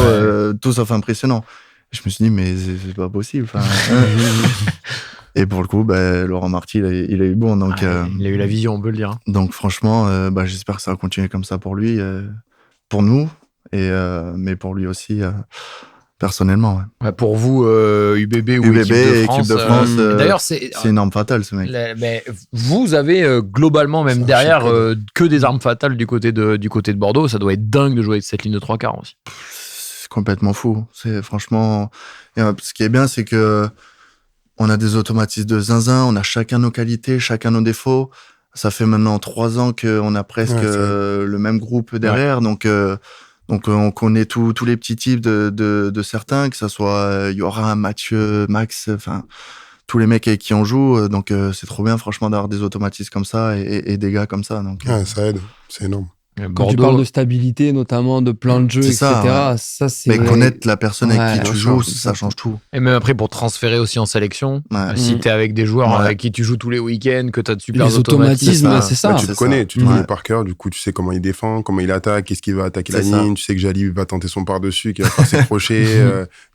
tout sauf impressionnant. Je me suis dit, mais c'est pas possible. Et pour le coup, Laurent Marty, il a eu bon. Donc, il a eu la vision, on peut le dire. donc franchement, j'espère que ça va continuer comme ça pour lui, pour nous, mais pour lui aussi, personnellement. Ouais. Ouais, pour vous, UBB ou UBB, équipe de France. d'ailleurs, c'est une arme fatale, ce mec. mais vous avez globalement, même derrière, que des armes fatales du côté de Bordeaux. Ça doit être dingue de jouer avec cette ligne de 3 quarts aussi. C'est complètement fou. C'est franchement. Ce qui est bien, c'est que on a des automatismes de zinzin, on a chacun nos qualités, chacun nos défauts. Ça fait maintenant 3 ans qu'on a presque le même groupe derrière. Ouais. Donc on connaît tous les petits types de certains, que ça soit Yoram, Mathieu, Max, enfin tous les mecs avec qui on joue. Donc c'est trop bien, franchement, d'avoir des automatismes comme ça et des gars comme ça. Donc, Ouais, ça aide, c'est énorme. Quand tu parles de stabilité, notamment de plan de jeu, C'est etc., ça, ça c'est. Mais connaître la personne avec Ouais, qui tu joues, ça change tout. Et même après, pour transférer aussi en sélection, Ouais. si t'es avec des joueurs avec qui tu joues tous les week-ends, que t'as de super Les automatismes, c'est ça. Tu te c'est connais, ça. tu te connais par cœur, du coup, tu sais comment il défend, comment il attaque, qu'est-ce qu'il va attaquer la C'est ça. ligne, tu sais que Jali va tenter son par-dessus, qu'il va faire ses crochets,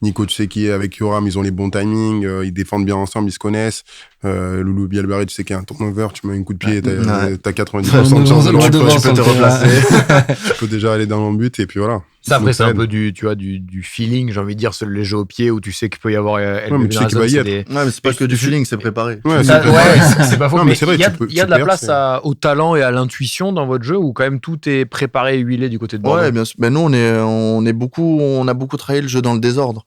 Nico, tu sais qui est avec Yoram, ils ont les bons timings, ils défendent bien ensemble, ils se connaissent. Loulou Bielbarré, tu sais qu'il y a un turnover, tu mets un coup de pied, t'as 90% de chance de le tu peux te replacer. Tu peux déjà aller dans l'embut et puis voilà. Ça, après, Donc, c'est un aide. peu du feeling, j'ai envie de dire, le jeu au pied où tu sais qu'il peut y avoir. mais tu sais qu'il va y être. Ouais, mais c'est pas que du feeling, c'est préparé. Ouais, Ça, c'est ouais, préparé. c'est pas faux. Non, mais mais c'est vrai, il y a, tu peux- il y a tu de la perds, place c'est- au talent et à l'intuition dans votre jeu où quand même tout est préparé et huilé du côté de Bordeaux. Ouais, bien sûr. Mais nous, on a beaucoup travaillé le jeu dans le désordre.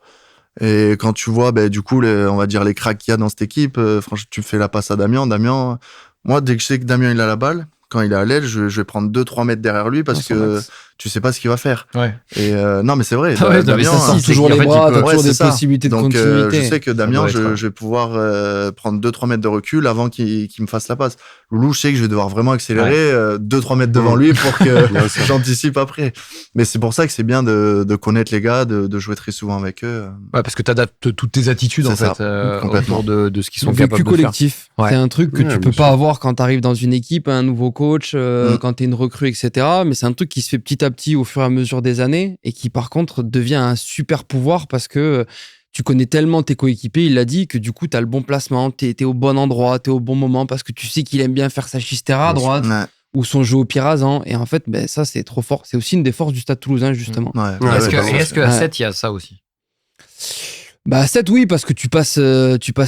Et quand tu vois, du coup, on va dire les cracks qu'il y a dans cette équipe, franchement, tu fais la passe à Damien. Damien, moi, dès que je sais que Damien, il a la balle, quand il est à l'aile, je vais prendre 2-3 mètres derrière lui parce que tu sais pas ce qu'il va faire. Ouais. Et non, mais c'est vrai. Damien, ça sort toujours les bras, t'as toujours des possibilités de continuité. Je sais que Damien, je vais pouvoir prendre 2-3 mètres de recul avant qu'il me fasse la passe. Loulou, je sais que je vais devoir vraiment accélérer 2-3 mètres devant lui pour que j'anticipe après. Mais c'est pour ça que c'est bien de connaître les gars, de jouer très souvent avec eux. Ouais, parce que t'adaptes toutes tes attitudes en fait autour de ce qu'ils sont capables de faire. Le vécu collectif, c'est un truc que tu peux pas avoir quand t'arrives dans une équipe, un nouveau coach, quand t'es une recrue, etc. Mais c'est un truc qui se fait petit à petit au fur et à mesure des années et qui par contre devient un super pouvoir parce que tu connais tellement tes coéquipiers, il l'a dit, que du coup t'as le bon placement, t'es au bon endroit, t'es au bon moment parce que tu sais qu'il aime bien faire sa chistera à droite ou son jeu au pirazan. Et en fait, ça c'est trop fort. C'est aussi une des forces du Stade Toulousain justement. Est-ce qu'à 7 il y a ça aussi? À 7, oui, parce que tu passes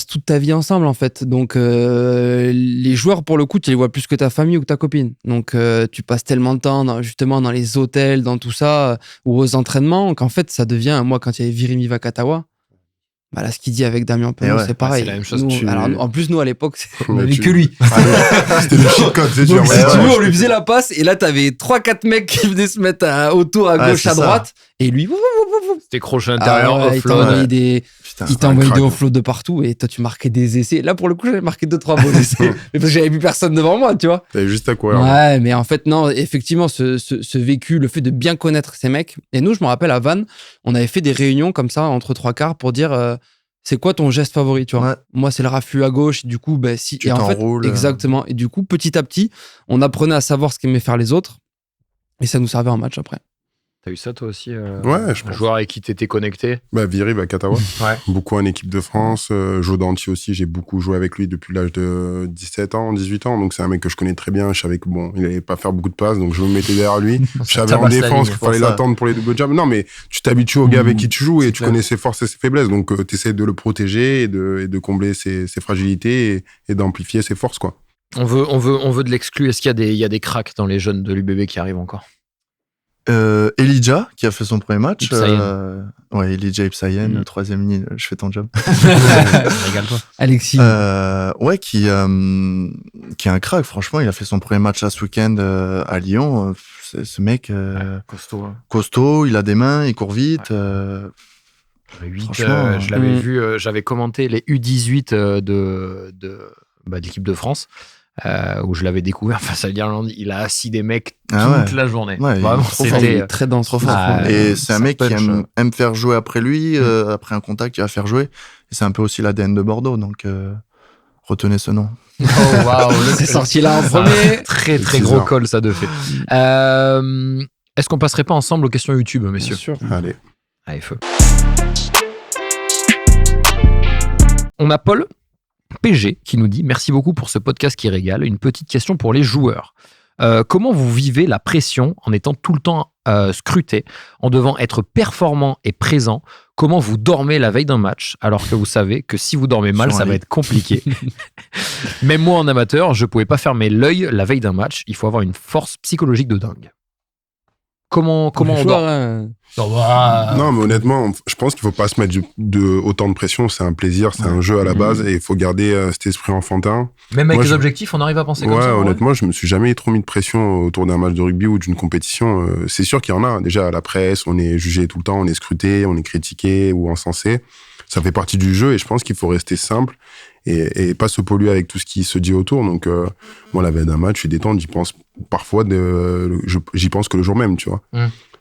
toute ta vie ensemble, en fait. Donc, les joueurs, pour le coup, tu les vois plus que ta famille ou que ta copine. Donc, tu passes tellement de temps, justement, dans les hôtels, dans tout ça, ou aux entraînements, qu'en fait, ça devient, moi, quand il y avait Virimi Vakatawa, là, ce qu'il dit avec Damien Penaud, c'est pareil. C'est la même chose. Alors, en plus, nous, à l'époque, on n'avait que lui. C'était le cheat code, c'est dur. Donc, si tu veux, on lui faisait la passe, et là, t'avais 3-4 mecs qui venaient se mettre autour, à gauche, à droite, et lui, c'était crochet intérieur, offload. Il t'a envoyé des offloads de partout, et toi, tu marquais des essais. Là, pour le coup, j'avais marqué 2-3 bons essais, mais parce que j'avais plus personne devant moi, tu vois. T'avais juste à courir. Ouais, mais en fait, non, effectivement, ce vécu, le fait de bien connaître ces mecs. Et nous, je me rappelle, à Vannes, on avait fait des réunions comme ça, entre 3 quarts, pour dire, c'est quoi ton geste favori, tu vois. Moi, c'est le raffut à gauche, et du coup, si. Tu t'enroules. Exactement. Et du coup, petit à petit, on apprenait à savoir ce qu'aimaient faire les autres, et ça nous servait en match après. T'as eu ça toi aussi Ouais, je pense. Un joueur avec qui t'étais connecté? Viri Vakatawa. Beaucoup en équipe de France. Joe Danti aussi, j'ai beaucoup joué avec lui depuis l'âge de 17 ans, 18 ans. Donc c'est un mec que je connais très bien. Je savais que il allait pas faire beaucoup de passes, donc je me mettais derrière lui. Je savais en défense qu'il fallait l'attendre pour les double jumps. Non, mais tu t'habitues au gars avec qui tu joues et tu connais ses forces et ses faiblesses. Donc tu essaies de le protéger et de combler ses fragilités et d'amplifier ses forces, quoi. On veut de l'exclu. Est-ce qu'il y a des cracks dans les jeunes de l'UBB qui arrivent encore? Elijah qui a fait son premier match. Elijah Ipsayen, troisième ligne, je fais ton job. Régale-toi. Alexis. Qui est un crack. Franchement, il a fait son premier match ce week-end à Lyon. Ce mec costaud, il a des mains, il court vite. 8, je l'avais vu, j'avais commenté les U18 de l'équipe de France. Où je l'avais découvert face à l'Irlande, il a assis des mecs toute la journée. Vraiment, c'était très dense. Et c'est un mec qui aime faire jouer après lui, après un contact, il va faire jouer. Et c'est un peu aussi l'ADN de Bordeaux, donc retenez ce nom. Oh waouh, c'est sorti là en premier. Très très gros call ça de fait. Est-ce qu'on passerait pas ensemble aux questions YouTube, messieurs? Bien sûr. Allez, feu. On a Paul PG qui nous dit « Merci beaucoup pour ce podcast qui régale. Une petite question pour les joueurs. Comment vous vivez la pression en étant tout le temps scruté, en devant être performant et présent? Comment vous dormez la veille d'un match, alors que vous savez que si vous dormez mal, ça va être compliqué? Même moi, en amateur, je ne pouvais pas fermer l'œil la veille d'un match. Il faut avoir une force psychologique de dingue. » Comment on dort? Non, mais honnêtement, je pense qu'il faut pas se mettre autant de pression. C'est un plaisir, c'est un jeu à la base, et il faut garder cet esprit enfantin. Même avec les objectifs, on arrive à penser comme ça. Honnêtement, je me suis jamais trop mis de pression autour d'un match de rugby ou d'une compétition. C'est sûr qu'il y en a. Déjà, à la presse, on est jugé tout le temps, on est scruté, on est critiqué ou encensé. Ça fait partie du jeu, et je pense qu'il faut rester simple et pas se polluer avec tout ce qui se dit autour. Donc, moi, la veille d'un match, je suis détente, j'y pense parfois, j'y pense que le jour même, tu vois.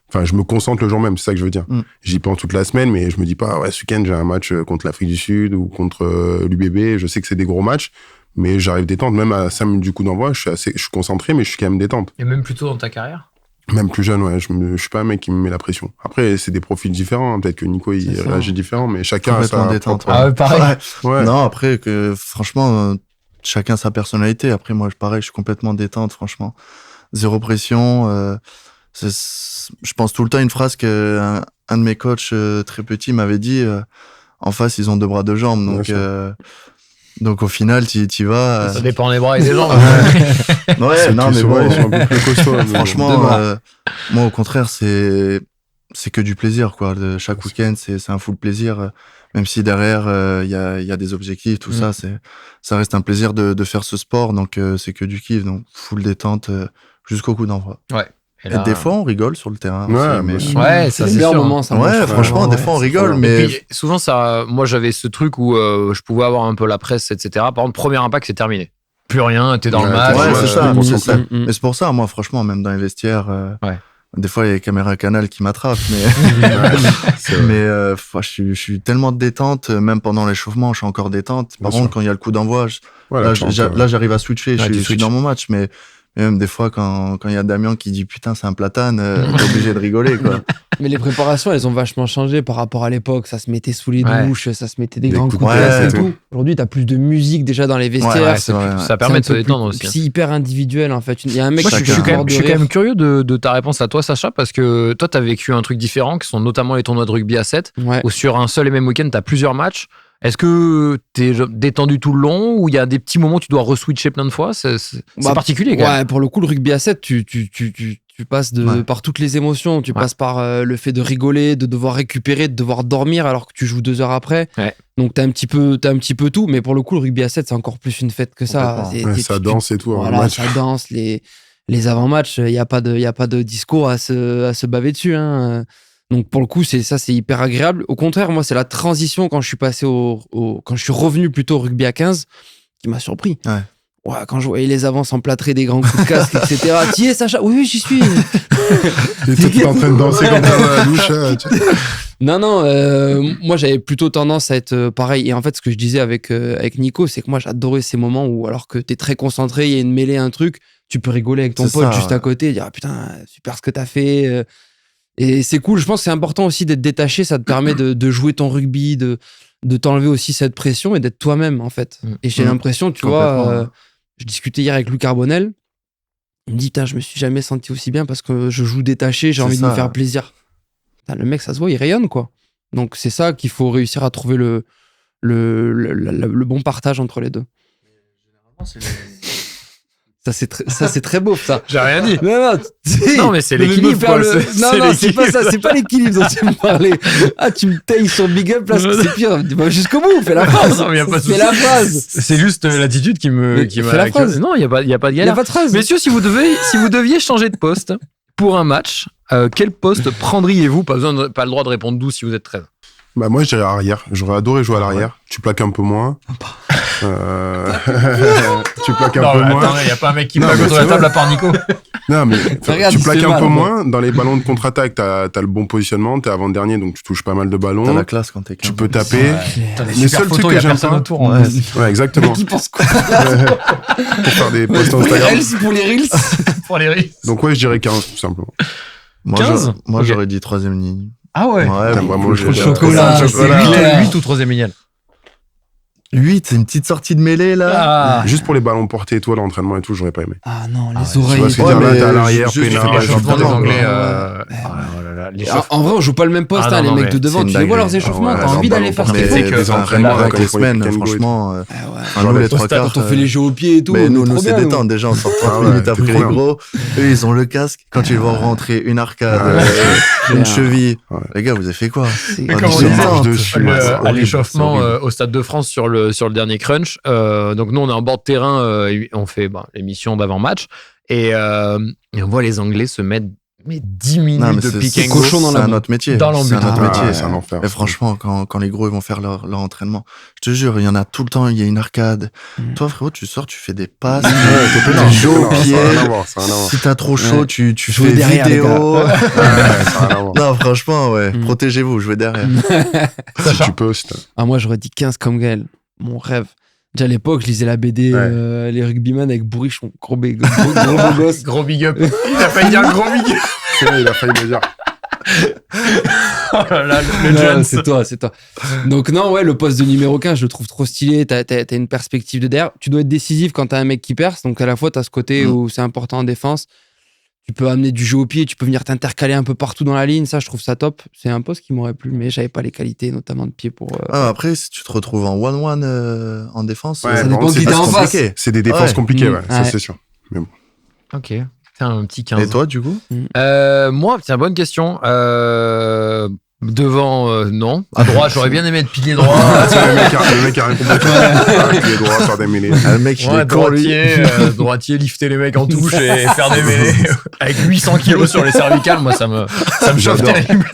Enfin, je me concentre le jour même, c'est ça que je veux dire. J'y pense toute la semaine, mais je me dis pas, ce week-end, j'ai un match contre l'Afrique du Sud ou contre l'UBB. Je sais que c'est des gros matchs, mais j'arrive détente. Même à 5 minutes du coup d'envoi, je suis concentré, mais je suis quand même détente. Et même plus tôt dans ta carrière? Même plus jeune, je suis pas un mec qui me met la pression. Après, c'est des profils différents. Hein. Peut-être que Nico, il réagit différent, mais chacun a sa détente. propre... pareil. Ouais. Non, après, franchement, chacun sa personnalité. Après, moi, pareil, je suis complètement détente, franchement. Zéro pression. Je pense tout le temps à une phrase qu'un de mes coachs très petit m'avait dit, en face, ils ont 2 bras, 2 jambes. Donc au final, tu vas... Ça dépend des bras et des jambes. Non, mais bon, ils sont un peu plus costauds. Franchement, moi, au contraire, c'est c'est que du plaisir, quoi. Chaque week-end, c'est un full plaisir. Même si derrière, il y a des objectifs, tout ça, ça reste un plaisir de faire ce sport. Donc, c'est que du kiff. Donc, full détente jusqu'au coup d'envoi. Ouais. Et des fois, on rigole sur le terrain. Ouais, aussi, ouais, ça, c'est sûr. Moment, ça. Ouais, franchement, des fois, on rigole, Et mais... puis, souvent, moi, j'avais ce truc où je pouvais avoir un peu la presse, etc. Par exemple, premier impact, c'est terminé. Plus rien, t'es dans le match. Ouais, c'est ça. concentré. Mais c'est pour ça, moi, franchement, même dans les vestiaires, des fois, il y a les caméras Canal qui m'attrapent, mais je suis tellement de détente, même pendant l'échauffement, je suis encore détente. Par contre, quand il y a le coup d'envoi, là, j'arrive à switcher, je suis dans mon match, mais même des fois, quand il y a Damien qui dit putain, c'est un platane, t'es obligé de rigoler, quoi. Mais les préparations, elles ont vachement changé par rapport à l'époque. Ça se mettait sous les douches, ça se mettait des grands coups de presse et tout. Aujourd'hui, t'as plus de musique déjà dans les vestiaires. Ça permet de se détendre aussi. C'est hyper individuel, en fait. Il y a un mec je suis quand même curieux de ta réponse à toi, Sacha, parce que toi, t'as vécu un truc différent, qui sont notamment les tournois de rugby à 7, où sur un seul et même week-end, t'as plusieurs matchs. Est-ce que t'es détendu tout le long ou il y a des petits moments où tu dois re-switcher plein de fois? C'est particulier, quand même. Ouais, pour le coup, le rugby à 7, tu passes par toutes les émotions. Tu passes par le fait de rigoler, de devoir récupérer, de devoir dormir alors que tu joues 2 heures après. Ouais. Donc, t'as un petit peu tout. Mais pour le coup, le rugby à 7, c'est encore plus une fête que ça. Ça danse et tout. Voilà, ça danse. Les avant-matchs, il n'y a pas de discours à se baver dessus. Hein. Donc pour le coup, c'est hyper agréable. Au contraire, moi, c'est la transition quand je suis passé quand je suis revenu plutôt au rugby à 15 qui m'a surpris. Ouais, quand je voyais les avants s'emplâtrer des grands coups de casque, etc. T'y es, Sacha? Oui, j'y suis. T'es en train de danser comme ça à la douche. Non, moi, j'avais plutôt tendance à être pareil. Et en fait, ce que je disais avec Nico, c'est que moi, j'adorais ces moments où, alors que t'es très concentré, il y a une mêlée, un truc, tu peux rigoler avec ton pote juste à côté et dire, ah, putain, super ce que t'as fait. Et c'est cool, je pense que c'est important aussi d'être détaché, ça te permet de jouer ton rugby, de t'enlever aussi cette pression et d'être toi-même, en fait. Et j'ai l'impression, tu vois, je discutais hier avec Lou Carbonel, il me dit, putain, je me suis jamais senti aussi bien parce que je joue détaché, j'ai envie de me faire plaisir. Putain, le mec, ça se voit, il rayonne, quoi. Donc c'est ça qu'il faut réussir à trouver le bon partage entre les deux. Généralement, c'est Ça, c'est très beau, ça. J'ai rien dit. Non, mais c'est l'équilibre. Non, c'est pas ça. C'est pas l'équilibre dont tu me parlais. Ah, tu me tailles sur Big Up là, c'est pire. Dis-moi jusqu'au bout, fais la phrase. Non, mais y a pas de fais la phrase. C'est juste l'attitude qui m'a. Fais la phrase. Non, il y a pas de galère. Il y a pas de phrase. Messieurs, si vous deviez changer de poste pour un match, quel poste prendriez-vous? Pas le droit de répondre 12 si vous êtes 13. Bah moi, je dirais arrière. J'aurais adoré jouer à l'arrière. Tu plaques un peu moins. Tu plaques un peu moins. Attends, il n'y a pas un mec qui plaque autour de la table à part Nico. Non, mais tu plaques un peu moins. Dans les ballons de contre-attaque, t'as le bon positionnement. T'es avant-dernier, donc tu touches pas mal de ballons. T'as la classe quand t'es 15. Tu peux taper. Les seuls trucs que j'aime pas autour. Ouais, exactement. Qui pense quoi? Pour faire des posts Instagram. Pour les reels. Pour les reels. Donc ouais, je dirais 15, tout simplement. Moi, j'aurais dit 3e ligne. Ah ouais. Vraiment, le chocolat. 8 ou 3e ligne. 8, c'est une petite sortie de mêlée, là. Juste pour les ballons portés et tout, à l'entraînement et tout, j'aurais pas aimé. Ah non, les oreilles. Tu vois ce que je veux dire, là, t'es à l'arrière, l'échauffement des Anglais. En vrai, on joue pas le même poste, les mecs de devant. Tu les vois leurs échauffements, t'as envie d'aller faire ce qu'ils font. Les entraînements avec les semaines, franchement. Nous, les 3 quarts. Quand on fait les jeux au pied et tout. Mais nous, c'est détente. Déjà, on sort 30 minutes après les gros. Eux, ils ont le casque. Quand ils vont rentrer une arcade, une cheville. Les gars, vous avez fait quoi? À l'échauffement au Stade de France sur le dernier crunch. Donc nous, on est en bord de terrain, on fait l'émission d'avant-match et on voit les Anglais se mettre 10 minutes de pick and go. C'est un autre métier. Dans l'ambiance. C'est un autre métier. C'est un enfer. Et franchement, quand les gros ils vont faire leur entraînement, je te jure, il y en a tout le temps, il y a une arcade. Toi, frérot, tu sors, tu fais des passes, tu joues au pied. Si t'as trop chaud, tu fais des vidéos. Non, franchement, protégez-vous, jouez derrière. Si tu peux. Moi, j'aurais dit 15 comme Gaël. Mon rêve. Déjà à l'époque, je lisais la BD Les Rugbyman avec Bourrichon, gros gosse. Gros big up. Il a failli dire gros big up. C'est vrai, il a failli le dire. Oh là là, le Jones. C'est toi. Donc non, le poste de numéro 15, je le trouve trop stylé. T'as une perspective de derrière. Tu dois être décisif quand t'as un mec qui perce. Donc à la fois, t'as ce côté où c'est important en défense. Tu peux amener du jeu au pied, tu peux venir t'intercaler un peu partout dans la ligne. Ça, je trouve ça top. C'est un poste qui m'aurait plu, mais j'avais pas les qualités, notamment de pied pour. Après, si tu te retrouves en 1-1 en défense, ça dépend qui t'es en face. C'est des défenses compliquées, ça c'est sûr. Mais bon. Ok. C'est un petit 15. Et toi, du coup? Moi, c'est une bonne question. Devant, non. À droite, j'aurais bien aimé être pilier droit. Le mec a rien compris. Pilier droit, faire des mêlées. Le mec, il est con, lui. Droitier, lifter les mecs en touche et faire des mêlées avec 800 kilos sur les cervicales, moi, ça me chauffe terrible.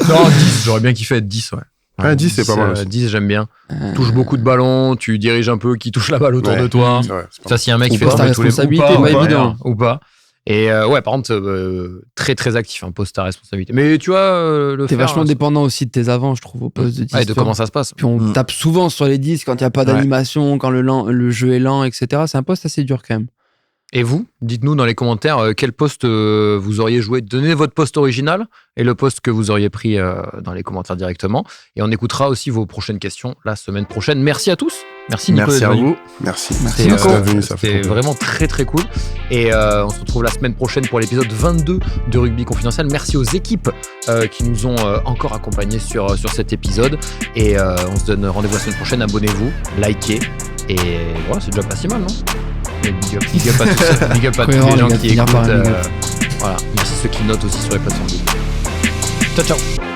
Non, 10, j'aurais bien kiffé être 10, ouais. Ouais, 10, c'est pas mal aussi. 10, j'aime bien. Touche beaucoup de ballons, tu diriges un peu qui touche la balle autour de toi. C'est vrai, c'est pas Ça, si un mec Ou qui fait pas, ta tomber tous les responsabilité, ou pas évident. ou pas. Et ouais, par contre, très très actif, pose ta responsabilité. Mais tu vois, T'es vachement dépendant aussi de tes avants, je trouve, au poste de 10. Ouais, de comment ça se passe. Puis on tape souvent sur les 10 quand il n'y a pas d'animation, quand le jeu est lent, etc. C'est un poste assez dur quand même. Et vous, dites-nous dans les commentaires quel poste vous auriez joué. Donnez votre poste original et le poste que vous auriez pris dans les commentaires directement. Et on écoutera aussi vos prochaines questions la semaine prochaine. Merci à tous. Merci Nico. Merci d'être à venu. vous. Merci. C'était vraiment très très cool. Et on se retrouve la semaine prochaine pour l'épisode 22 de Rugby Confidentiel. Merci aux équipes qui nous ont encore accompagnés sur cet épisode. Et on se donne rendez-vous la semaine prochaine. Abonnez-vous, likez. Et voilà, c'est déjà pas si mal, non? Et big up à tous, big up à tous les gens qui écoutent. Voilà, merci ceux qui notent aussi sur les plateformes. Ciao, ciao.